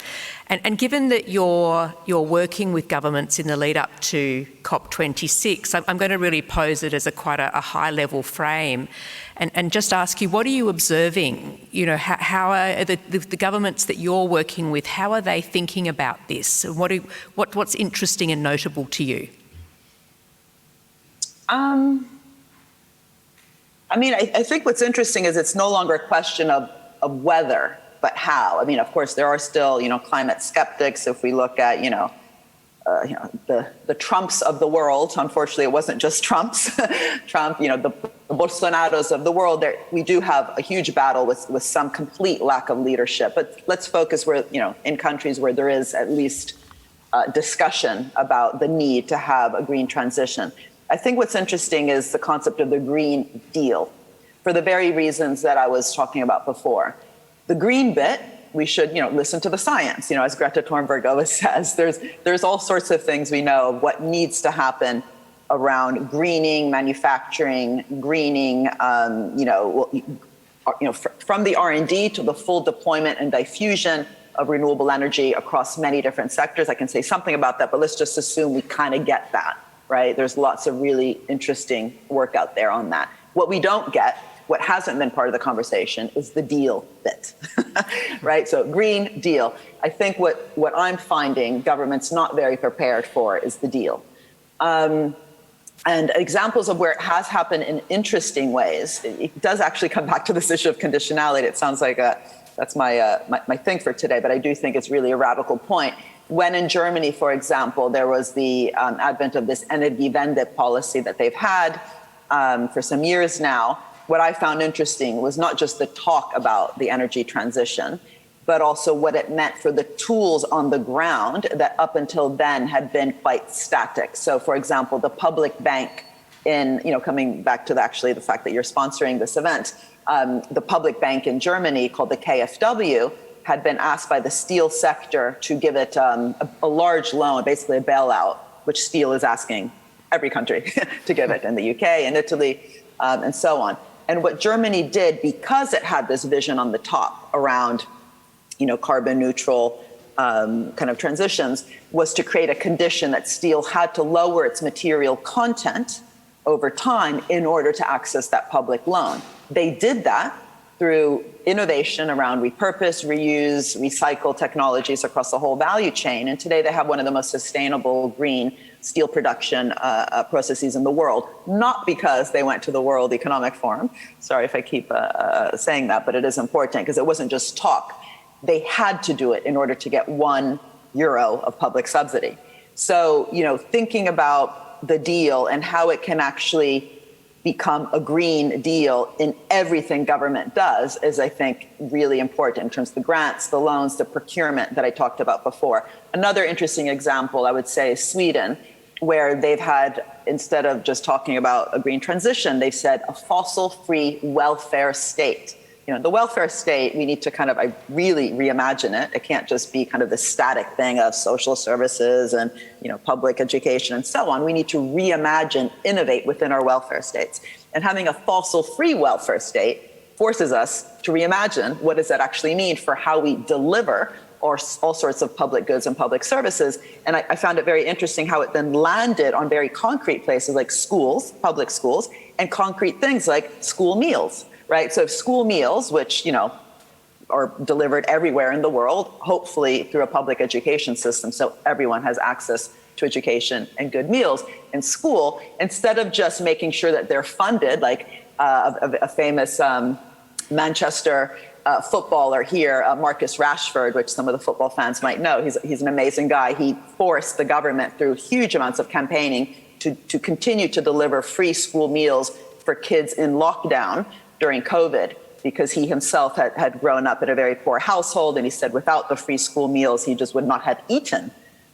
And given that you're working with governments in the lead up to COP26, I'm going to really pose it as quite a high level frame and just ask you, what are you observing? How are the governments that you're working with, how are they thinking about this? What's interesting and notable to you? I think what's interesting is it's no longer a question of whether, but how. Of course, there are still, climate skeptics. If we look at, the Trumps of the world, unfortunately, it wasn't just Trumps. Trump, the Bolsonaros of the world. We do have a huge battle with some complete lack of leadership. But let's focus where, in countries where there is at least discussion about the need to have a green transition. I think what's interesting is the concept of the Green Deal, for the very reasons that I was talking about before. The green bit, we should, listen to the science. As Greta Thunberg always says, there's all sorts of things we know of what needs to happen around greening, manufacturing, greening, from the R&D to the full deployment and diffusion of renewable energy across many different sectors. I can say something about that, but let's just assume we kind of get that. Right? There's lots of really interesting work out there on that. What we don't get, what hasn't been part of the conversation, is the deal bit, right? So Green Deal. I think what I'm finding government's not very prepared for is the deal. And examples of where it has happened in interesting ways, it does actually come back to this issue of conditionality. It sounds like that's my thing for today, but I do think it's really a radical point. When in Germany, for example, there was the advent of this Energiewende policy that they've had for some years now, what I found interesting was not just the talk about the energy transition, but also what it meant for the tools on the ground that up until then had been quite static. So, for example, the public bank coming back to the fact that you're sponsoring this event, the public bank in Germany called the KfW had been asked by the steel sector to give it a large loan, basically a bailout, which steel is asking every country to give it, in the UK and Italy and so on. And what Germany did, because it had this vision on the top around, carbon neutral kind of transitions, was to create a condition that steel had to lower its material content over time in order to access that public loan. They did that through innovation around repurpose, reuse, recycle technologies across the whole value chain. And today they have one of the most sustainable green steel production processes in the world, not because they went to the World Economic Forum. Sorry if I keep saying that, but it is important because it wasn't just talk. They had to do it in order to get €1 of public subsidy. So, thinking about the deal and how it can actually become a green deal in everything government does is, I think, really important in terms of the grants, the loans, the procurement that I talked about before. Another interesting example, I would say, is Sweden, where they've had, instead of just talking about a green transition, they've said a fossil-free welfare state. The welfare state, we need to I really reimagine it. It can't just be kind of the static thing of social services and, public education and so on. We need to reimagine, innovate within our welfare states. And having a fossil-free welfare state forces us to reimagine what does that actually mean for how we deliver all sorts of public goods and public services. And I found it very interesting how it then landed on very concrete places like schools, public schools, and concrete things like school meals. Right. So if school meals, which, are delivered everywhere in the world, hopefully through a public education system, so everyone has access to education and good meals in school, instead of just making sure that they're funded, like a famous Manchester footballer here, Marcus Rashford, which some of the football fans might know. He's an amazing guy. He forced the government through huge amounts of campaigning to continue to deliver free school meals for kids in lockdown during COVID, because he himself had grown up in a very poor household. And he said without the free school meals, he just would not have eaten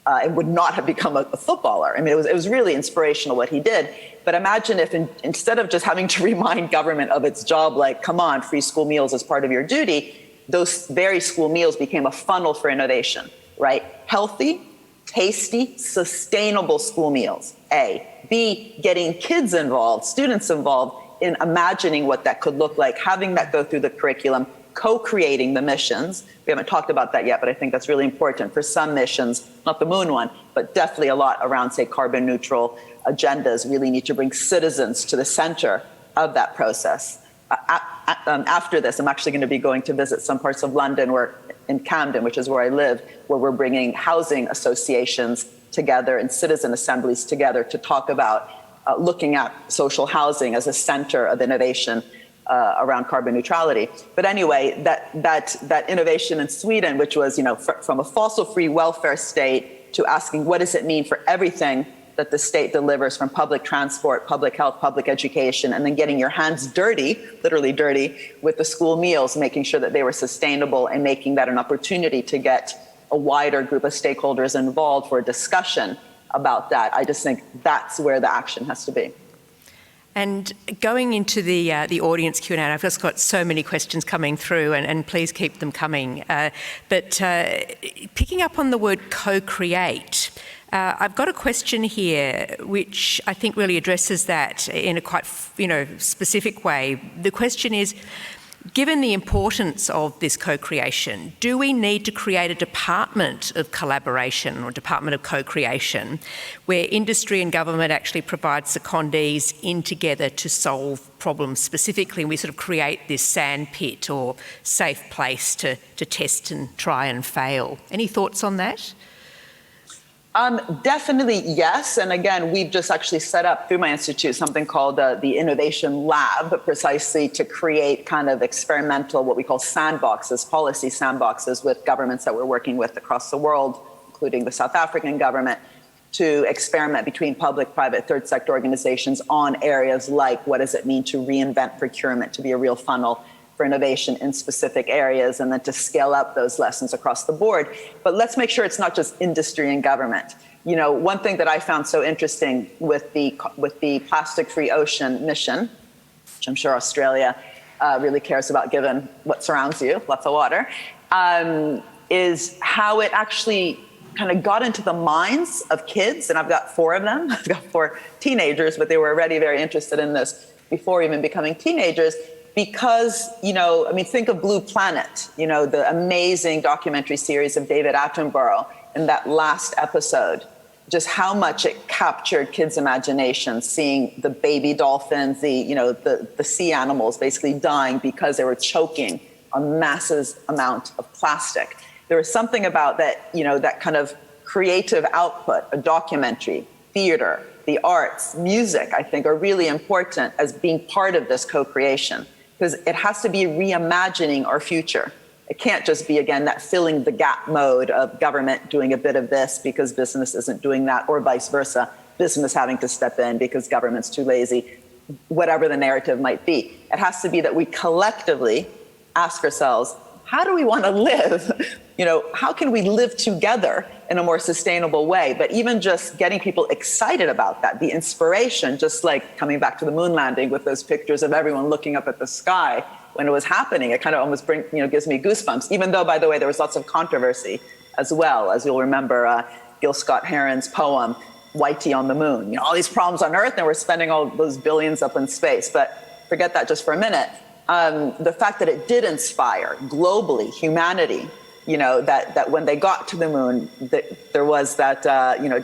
and would not have become a footballer. I mean, it was really inspirational what he did. But imagine if instead of just having to remind government of its job, like, come on, free school meals is part of your duty, those very school meals became a funnel for innovation, right? Healthy, tasty, sustainable school meals, A. B, getting kids involved, students involved, in imagining what that could look like, having that go through the curriculum, co-creating the missions. We haven't talked about that yet, but I think that's really important for some missions, not the moon one, but definitely a lot around, say, carbon neutral agendas. Really need to bring citizens to the center of that process. After this, I'm actually going to be going to visit some parts of London, where in Camden, which is where I live, where we're bringing housing associations together and citizen assemblies together to talk about looking at social housing as a center of innovation around carbon neutrality. But anyway, that innovation in Sweden, which was, from a fossil-free welfare state to asking what does it mean for everything that the state delivers, from public transport, public health, public education, and then getting your hands dirty, literally dirty, with the school meals, making sure that they were sustainable and making that an opportunity to get a wider group of stakeholders involved for a discussion about that. I just think that's where the action has to be. And going into the audience Q&A, I've just got so many questions coming through, and please keep them coming. But picking up on the word co-create, I've got a question here which I think really addresses that in a quite specific way. The question is, given the importance of this co-creation, do we need to create a department of collaboration or department of co-creation where industry and government actually provide secondees in together to solve problems specifically, and we sort of create this sandpit or safe place to test and try and fail? Any thoughts on that? Definitely yes. And again, we've just actually set up through my institute something called the Innovation Lab, precisely to create kind of experimental, what we call sandboxes, policy sandboxes with governments that we're working with across the world, including the South African government, to experiment between public, private, third sector organizations on areas like what does it mean to reinvent procurement to be a real funnel for innovation in specific areas, and then to scale up those lessons across the board. But let's make sure it's not just industry and government. One thing that I found so interesting with the Plastic-Free Ocean mission, which I'm sure Australia really cares about given what surrounds you, lots of water, is how it actually kind of got into the minds of kids. And I've got 4 of them. I've got 4 teenagers, but they were already very interested in this before even becoming teenagers. Because, think of Blue Planet, the amazing documentary series of David Attenborough, in that last episode, just how much it captured kids' imagination, seeing the baby dolphins, the sea animals basically dying because they were choking a massive amount of plastic. There was something about that, that kind of creative output, a documentary, theater, the arts, music, I think, are really important as being part of this co-creation, because it has to be reimagining our future. It can't just be, again, that filling the gap mode of government doing a bit of this because business isn't doing that, or vice versa, business having to step in because government's too lazy, whatever the narrative might be. It has to be that we collectively ask ourselves, how do we want to live? How can we live together in a more sustainable way? But even just getting people excited about that, the inspiration, just like coming back to the moon landing with those pictures of everyone looking up at the sky when it was happening, it kind of almost gives me goosebumps, even though, by the way, there was lots of controversy as well, as you'll remember Gil Scott-Heron's poem, Whitey on the Moon. All these problems on Earth, and we're spending all those billions up in space. But forget that just for a minute. The fact that it did inspire globally humanity, that when they got to the moon, that there was that,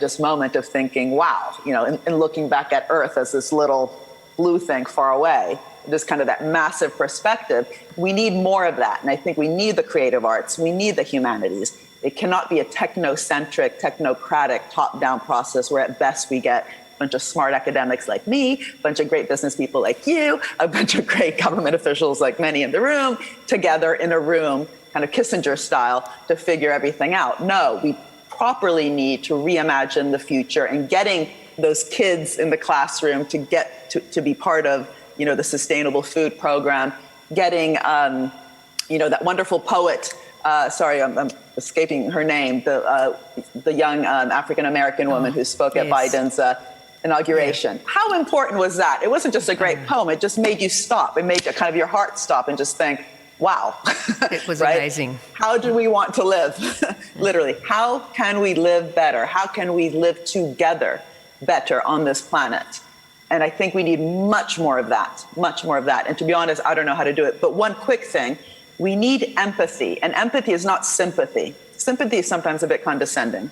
just moment of thinking, wow, and looking back at Earth as this little blue thing far away, just kind of that massive perspective. We need more of that. And I think we need the creative arts. We need the humanities. It cannot be a technocentric, technocratic, top-down process where at best we get a bunch of smart academics like me, a bunch of great business people like you, a bunch of great government officials like many in the room, together in a room, kind of Kissinger style, to figure everything out. No, we properly need to reimagine the future, and getting those kids in the classroom to get to be part of, the sustainable food program, getting, that wonderful poet, sorry, I'm escaping her name, the young African-American woman who spoke at Biden's inauguration. Yeah. How important was that? It wasn't just a great poem. It just made you stop. It made kind of your heart stop and just think, wow. It was right? Amazing. How do we want to live? Literally, how can we live better? How can we live together better on this planet? And I think we need much more of that, much more of that. And to be honest, I don't know how to do it. But one quick thing, we need empathy. And empathy is not sympathy. Sympathy is sometimes a bit condescending.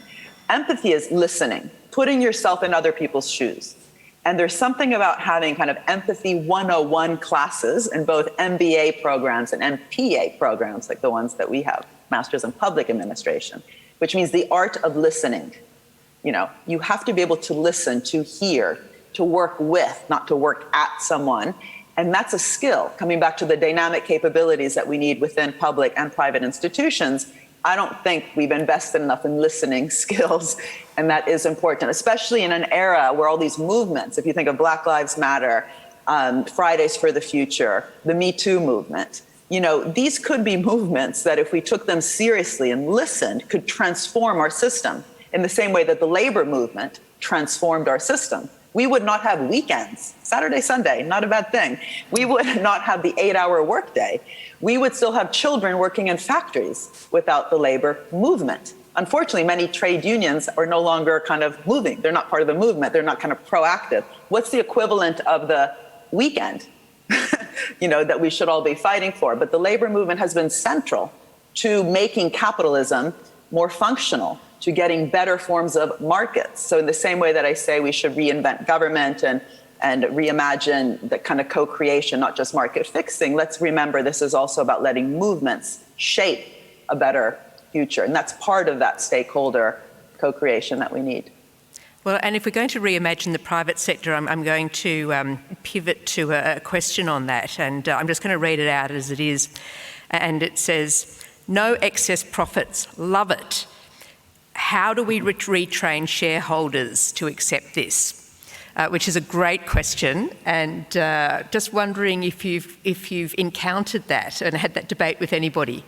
Empathy is listening, putting yourself in other people's shoes. And there's something about having kind of empathy 101 classes in both MBA programs and MPA programs, like the ones that we have, Masters in Public Administration, which means the art of listening. You have to be able to listen, to hear, to work with, not to work at someone. And that's a skill. Coming back to the dynamic capabilities that we need within public and private institutions, I don't think we've invested enough in listening skills, and that is important, especially in an era where all these movements, if you think of Black Lives Matter, Fridays for the Future, the Me Too movement, these could be movements that if we took them seriously and listened, could transform our system in the same way that the labor movement transformed our system. We would not have weekends, Saturday, Sunday, not a bad thing. We would not have the 8-hour workday. We would still have children working in factories without the labor movement. Unfortunately, many trade unions are no longer kind of moving. They're not part of the movement. They're not kind of proactive. What's the equivalent of the weekend, that we should all be fighting for? But the labor movement has been central to making capitalism more functional, to getting better forms of markets. So in the same way that I say we should reinvent government and reimagine the kind of co-creation, not just market fixing, let's remember this is also about letting movements shape a better future. And that's part of that stakeholder co-creation that we need. Well, and if we're going to reimagine the private sector, I'm going to pivot to a question on that. And I'm just going to read it out as it is. And it says, no excess profits, love it. How do we retrain shareholders to accept this? Which is a great question, and just wondering if you've encountered that and had that debate with anybody.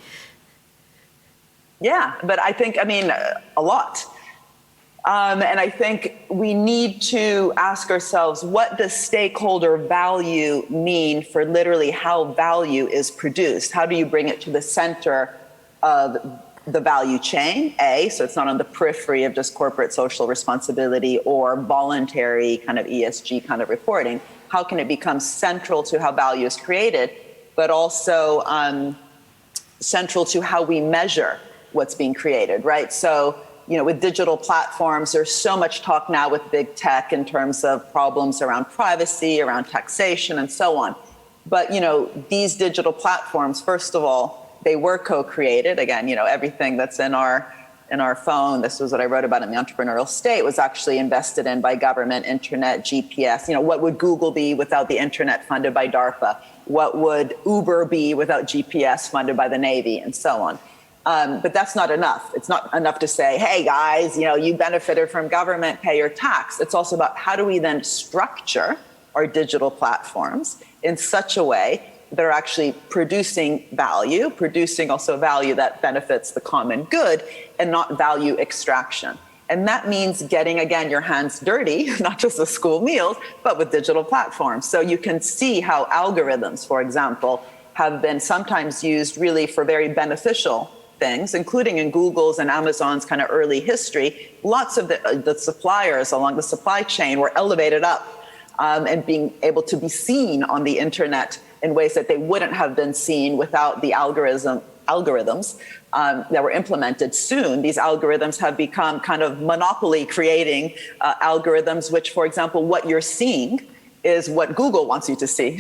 Yeah, but I think, a lot. And I think we need to ask ourselves, what does stakeholder value mean for literally how value is produced? How do you bring it to the center of the value chain, so it's not on the periphery of just corporate social responsibility or voluntary kind of ESG kind of reporting? How can it become central to how value is created, but also central to how we measure what's being created, right? So, with digital platforms, there's so much talk now with big tech in terms of problems around privacy, around taxation, and so on. But, these digital platforms, first of all, they were co-created. Again, everything that's in our phone, this was what I wrote about in The Entrepreneurial State, was actually invested in by government, internet, GPS. What would Google be without the internet funded by DARPA? What would Uber be without GPS funded by the Navy, and so on? But that's not enough. It's not enough to say, hey guys, you benefited from government, pay your tax. It's also about how do we then structure our digital platforms in such a way that are actually producing also value that benefits the common good and not value extraction. And that means getting, again, your hands dirty, not just with school meals, but with digital platforms. So you can see how algorithms, for example, have been sometimes used really for very beneficial things, including in Google's and Amazon's kind of early history. Lots of the suppliers along the supply chain were elevated up and being able to be seen on the internet in ways that they wouldn't have been seen without the algorithms that were implemented. Soon, these algorithms have become kind of monopoly creating algorithms, which, for example, what you're seeing is what Google wants you to see.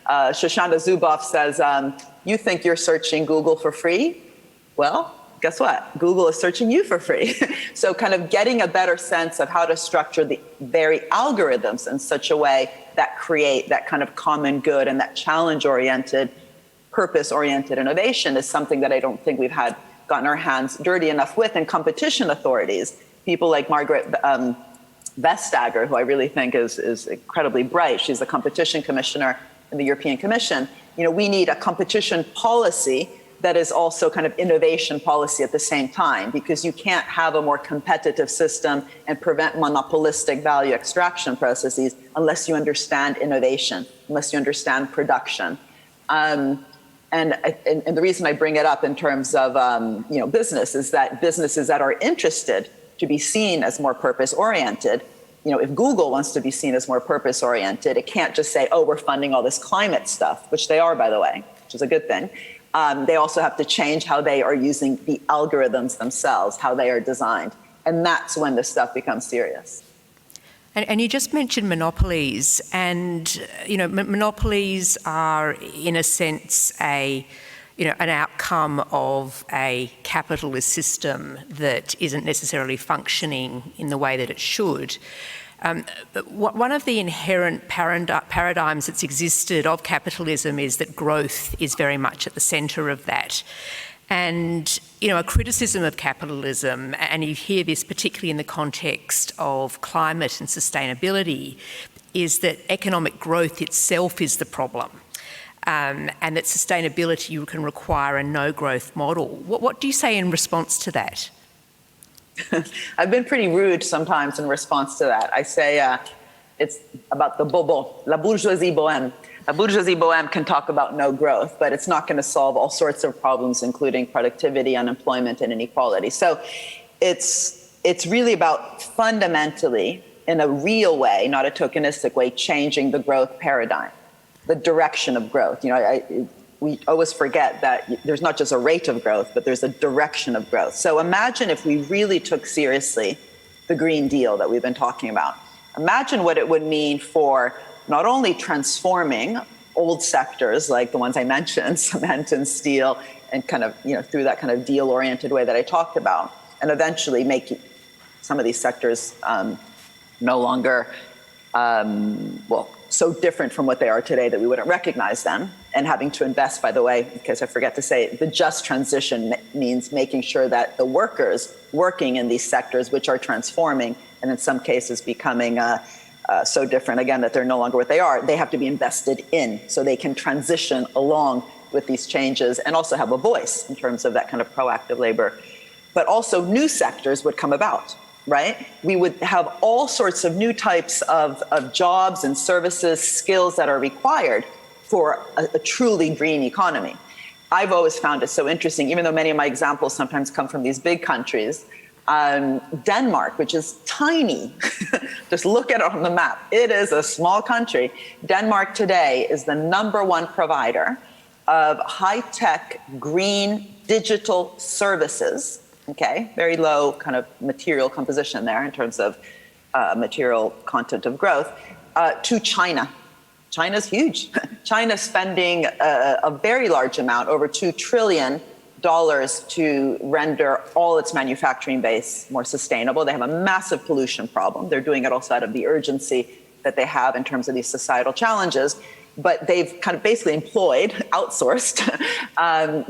Shoshana Zuboff says, you think you're searching Google for free? Well, guess what? Google is searching you for free. So kind of getting a better sense of how to structure the very algorithms in such a way that create that kind of common good and that challenge-oriented, purpose-oriented innovation is something that I don't think we've gotten our hands dirty enough with. And competition authorities, people like Margaret Vestager, who I really think is incredibly bright. She's the competition commissioner in the European Commission. We need a competition policy that is also kind of innovation policy at the same time, because you can't have a more competitive system and prevent monopolistic value extraction processes unless you understand innovation, unless you understand production. And the reason I bring it up in terms of business is that businesses that are interested to be seen as more purpose-oriented, if Google wants to be seen as more purpose-oriented, it can't just say, oh, we're funding all this climate stuff, which they are, by the way, which is a good thing. They also have to change how they are using the algorithms themselves, how they are designed. And that's when this stuff becomes serious. And you just mentioned monopolies, and monopolies are, in a sense, an outcome of a capitalist system that isn't necessarily functioning in the way that it should. But one of the inherent paradigms that's existed of capitalism is that growth is very much at the centre of that. And, a criticism of capitalism, and you hear this particularly in the context of climate and sustainability, is that economic growth itself is the problem, and that sustainability can require a no-growth model. What do you say in response to that? I've been pretty rude sometimes in response to that. I say it's about the bobo, la bourgeoisie bohème. La bourgeoisie bohème can talk about no growth, but it's not going to solve all sorts of problems, including productivity, unemployment, and inequality. So it's really about fundamentally, in a real way, not a tokenistic way, changing the growth paradigm, the direction of growth. We always forget that there's not just a rate of growth, but there's a direction of growth. So imagine if we really took seriously the Green Deal that we've been talking about. Imagine what it would mean for not only transforming old sectors like the ones I mentioned, cement and steel, and kind of, through that kind of deal-oriented way that I talked about, and eventually making some of these sectors no longer, so different from what they are today that we wouldn't recognize them, and having to invest, by the way, because I forget to say, the just transition means making sure that the workers working in these sectors, which are transforming, and in some cases becoming so different, again, that they're no longer what they are, they have to be invested in so they can transition along with these changes and also have a voice in terms of that kind of proactive labor. But also new sectors would come about. Right? We would have all sorts of new types of jobs and services, skills that are required for a truly green economy. I've always found it so interesting, even though many of my examples sometimes come from these big countries. Denmark, which is tiny, just look at it on the map. It is a small country. Denmark today is the #1 provider of high-tech, green, digital services. Okay, very low kind of material composition there in terms of material content of growth, to China. China's huge. China's spending a very large amount, over $2 trillion, to render all its manufacturing base more sustainable. They have a massive pollution problem. They're doing it also out of the urgency that they have in terms of these societal challenges. But they've kind of basically outsourced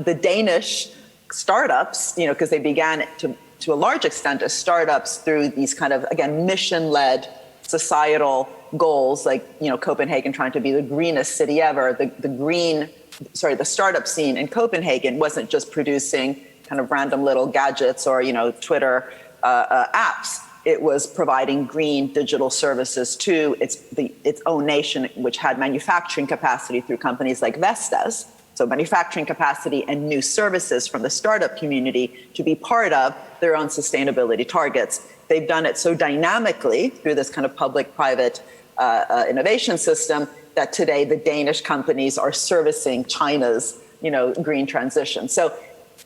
the Danish startups, because they began to a large extent as startups through these kind of, again, mission-led societal goals, like, Copenhagen trying to be the greenest city ever. The startup scene in Copenhagen wasn't just producing kind of random little gadgets or, Twitter apps. It was providing green digital services to its own nation, which had manufacturing capacity through companies like Vestas. So manufacturing capacity and new services from the startup community to be part of their own sustainability targets. They've done it so dynamically through this kind of public-private innovation system that today the Danish companies are servicing China's, green transition. So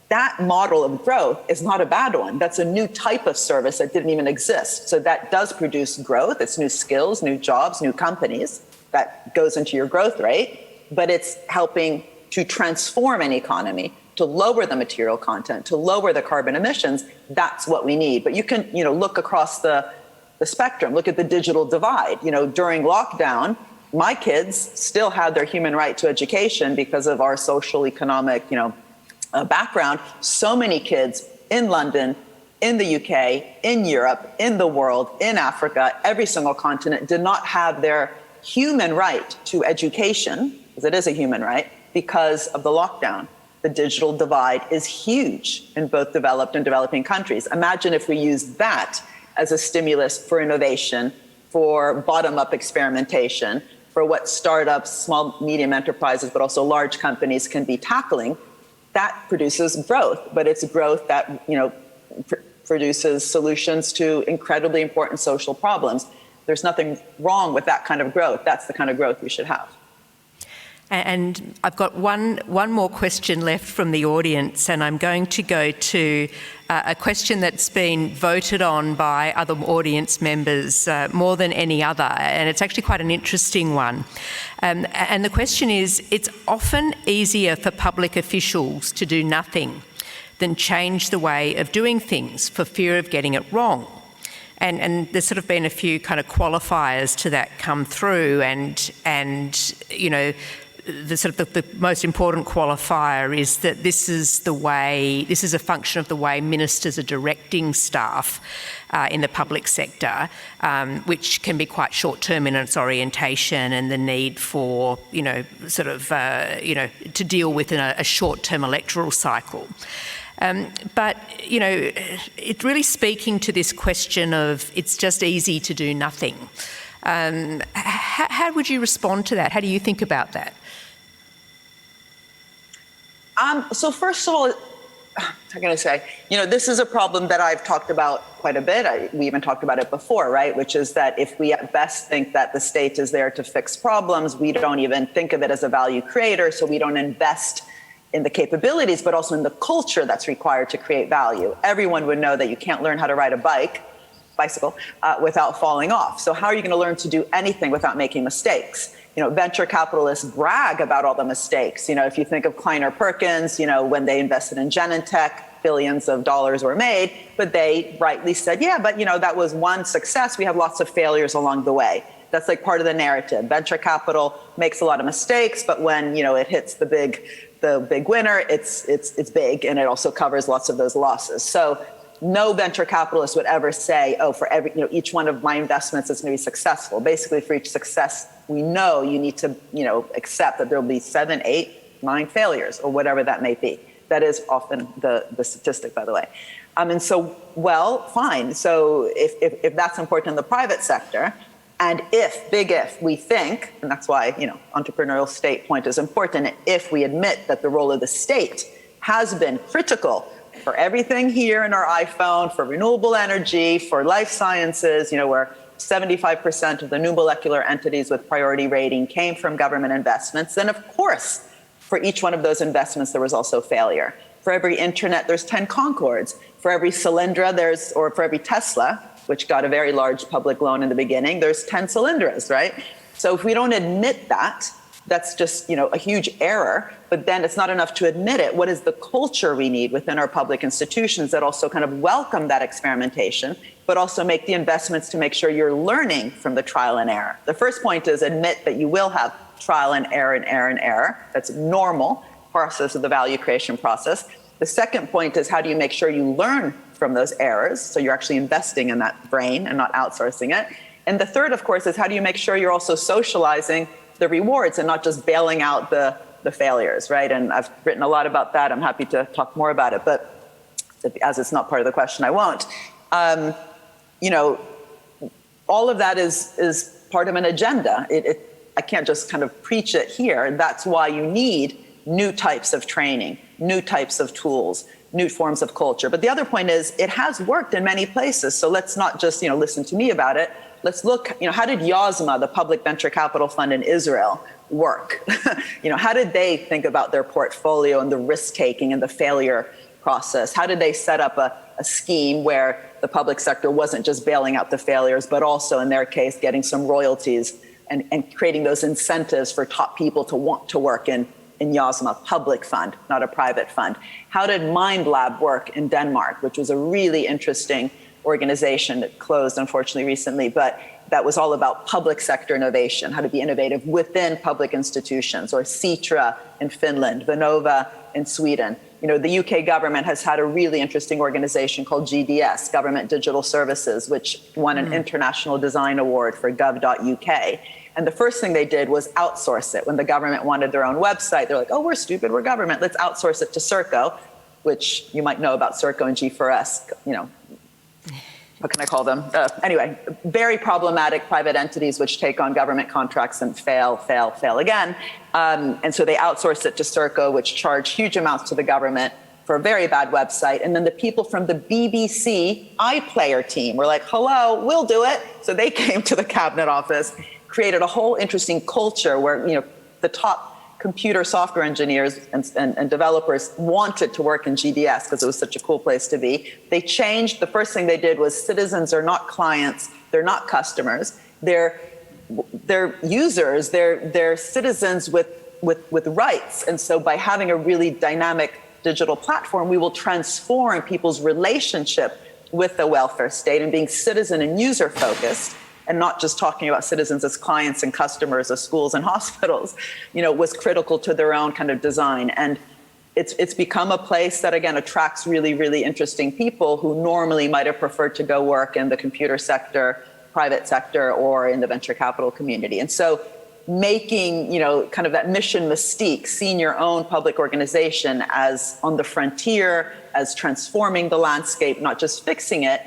that model of growth is not a bad one. That's a new type of service that didn't even exist. So that does produce growth. It's new skills, new jobs, new companies. That goes into your growth rate, but it's helping to transform an economy, to lower the material content, to lower the carbon emissions. That's what we need. But you can, look across the spectrum, look at the digital divide. During lockdown, my kids still had their human right to education because of our social economic, background. So many kids in London, in the UK, in Europe, in the world, in Africa, every single continent did not have their human right to education, because it is a human right, because of the lockdown. The digital divide is huge in both developed and developing countries. Imagine if we use that as a stimulus for innovation, for bottom-up experimentation, for what startups, small, medium enterprises, but also large companies can be tackling. That produces growth, but it's growth that produces solutions to incredibly important social problems. There's nothing wrong with that kind of growth. That's the kind of growth we should have. And I've got one more question left from the audience, and I'm going to go to a question that's been voted on by other audience members more than any other, and it's actually quite an interesting one. And the question is, it's often easier for public officials to do nothing than change the way of doing things for fear of getting it wrong. And there's sort of been a few kind of qualifiers to that come through, and the most important qualifier is that this is a function of the way ministers are directing staff in the public sector, which can be quite short-term in its orientation and the need for, to deal with in a short-term electoral cycle. But it's really speaking to this question of it's just easy to do nothing. How would you respond to that? How do you think about that? So first of all, how can I say, this is a problem that I've talked about quite a bit. We even talked about it before, right? Which is that if we at best think that the state is there to fix problems, we don't even think of it as a value creator. So we don't invest in the capabilities, but also in the culture that's required to create value. Everyone would know that you can't learn how to ride a bicycle, without falling off. So how are you going to learn to do anything without making mistakes? Venture capitalists brag about all the mistakes. If you think of Kleiner Perkins, when they invested in Genentech, billions of dollars were made, but they rightly said, yeah, but that was one success. We have lots of failures along the way. That's like part of the narrative. Venture capital makes a lot of mistakes, but when it hits the big winner, it's big, and it also covers lots of those losses. So no venture capitalist would ever say, oh, for every, each one of my investments is going to be successful. Basically, for each success, we know you need to, accept that there will be 7, 8, 9 failures, or whatever that may be. That is often the statistic, by the way. And so, well, fine. So if that's important in the private sector, and big if, we think, and that's why, entrepreneurial state point is important, if we admit that the role of the state has been critical for everything here in our iPhone, for renewable energy, for life sciences, where 75% of the new molecular entities with priority rating came from government investments, then of course, for each one of those investments, there was also failure. For every internet, there's 10 Concords. For every Solyndra, for every Tesla, which got a very large public loan in the beginning, there's 10 Solyndras, right? So if we don't admit that, that's just, a huge error, but then it's not enough to admit it. What is the culture we need within our public institutions that also kind of welcome that experimentation, but also make the investments to make sure you're learning from the trial and error? The first point is admit that you will have trial and error and error and error. That's a normal process of the value creation process. The second point is how do you make sure you learn from those errors so you're actually investing in that brain and not outsourcing it? And the third, of course, is how do you make sure you're also socializing the rewards and not just bailing out the failures, right? And I've written a lot about that. I'm happy to talk more about it, but as it's not part of the question, I won't. All of that is part of an agenda. I can't just kind of preach it here. That's why you need new types of training, new types of tools, new forms of culture. But the other point is it has worked in many places. So let's not just, listen to me about it. Let's look, how did YOSMA, the public venture capital fund in Israel, work? How did they think about their portfolio and the risk taking and the failure process? How did they set up a scheme where the public sector wasn't just bailing out the failures, but also in their case, getting some royalties and creating those incentives for top people to want to work in YOSMA, public fund, not a private fund? How did Mind Lab work in Denmark, which was a really interesting organization that closed, unfortunately, recently, but that was all about public sector innovation, how to be innovative within public institutions, or CETRA in Finland, Vinnova in Sweden. The UK government has had a really interesting organization called GDS, Government Digital Services, which won an international design award for gov.uk. And the first thing they did was outsource it. When the government wanted their own website, they're like, oh, we're stupid, we're government, let's outsource it to Serco, which you might know about Serco and G4S, what can I call them? Anyway, very problematic private entities which take on government contracts and fail again. And so they outsourced it to Serco, which charged huge amounts to the government for a very bad website. And then the people from the BBC iPlayer team were like, hello, we'll do it. So they came to the cabinet office, created a whole interesting culture where, the top computer software engineers and developers wanted to work in GDS because it was such a cool place to be. They changed. The first thing they did was citizens are not clients. They're not customers. They're users. They're citizens with rights. And so by having a really dynamic digital platform, we will transform people's relationship with the welfare state and being citizen and user focused, and not just talking about citizens as clients and customers of schools and hospitals, was critical to their own kind of design. And it's become a place that, again, attracts really, really interesting people who normally might have preferred to go work in the computer sector, private sector, or in the venture capital community. And so making, kind of that mission mystique, seeing your own public organization as on the frontier, as transforming the landscape, not just fixing it,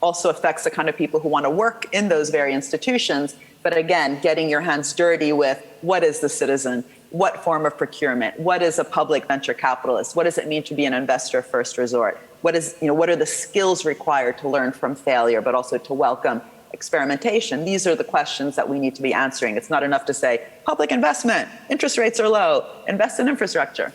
also affects the kind of people who want to work in those very institutions. But again, getting your hands dirty with what is the citizen, what form of procurement, what is a public venture capitalist, what does it mean to be an investor of first resort, what are the skills required to learn from failure, but also to welcome experimentation. These are the questions that we need to be answering. It's not enough to say, public investment, interest rates are low, invest in infrastructure.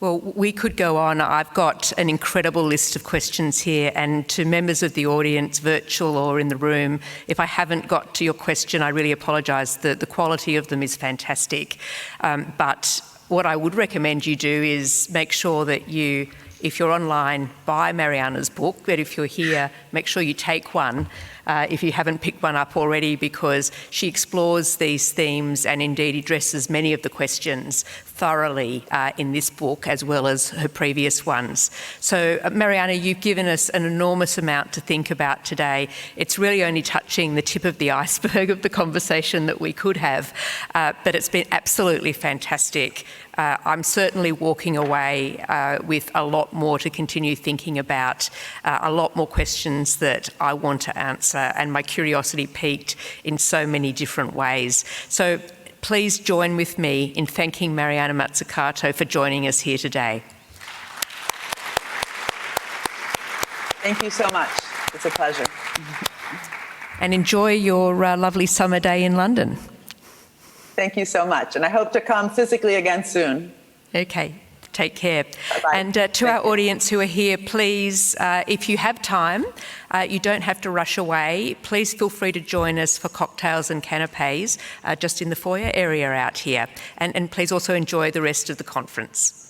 Well, we could go on. I've got an incredible list of questions here, and to members of the audience, virtual or in the room, if I haven't got to your question, I really apologise. The quality of them is fantastic. But what I would recommend you do is make sure that you, if you're online, buy Mariana's book, but if you're here, make sure you take one. If you haven't picked one up already, because she explores these themes and indeed addresses many of the questions thoroughly in this book, as well as her previous ones. So, Mariana, you've given us an enormous amount to think about today. It's really only touching the tip of the iceberg of the conversation that we could have, but it's been absolutely fantastic. I'm certainly walking away with a lot more to continue thinking about, a lot more questions that I want to answer, and my curiosity piqued in so many different ways. So please join with me in thanking Mariana Mazzucato for joining us here today. Thank you so much. It's a pleasure. And enjoy your lovely summer day in London. Thank you so much. And I hope to come physically again soon. Okay. Take care. Bye-bye. And to our audience who are here, please, if you have time, you don't have to rush away. Please feel free to join us for cocktails and canapes just in the foyer area out here. And please also enjoy the rest of the conference.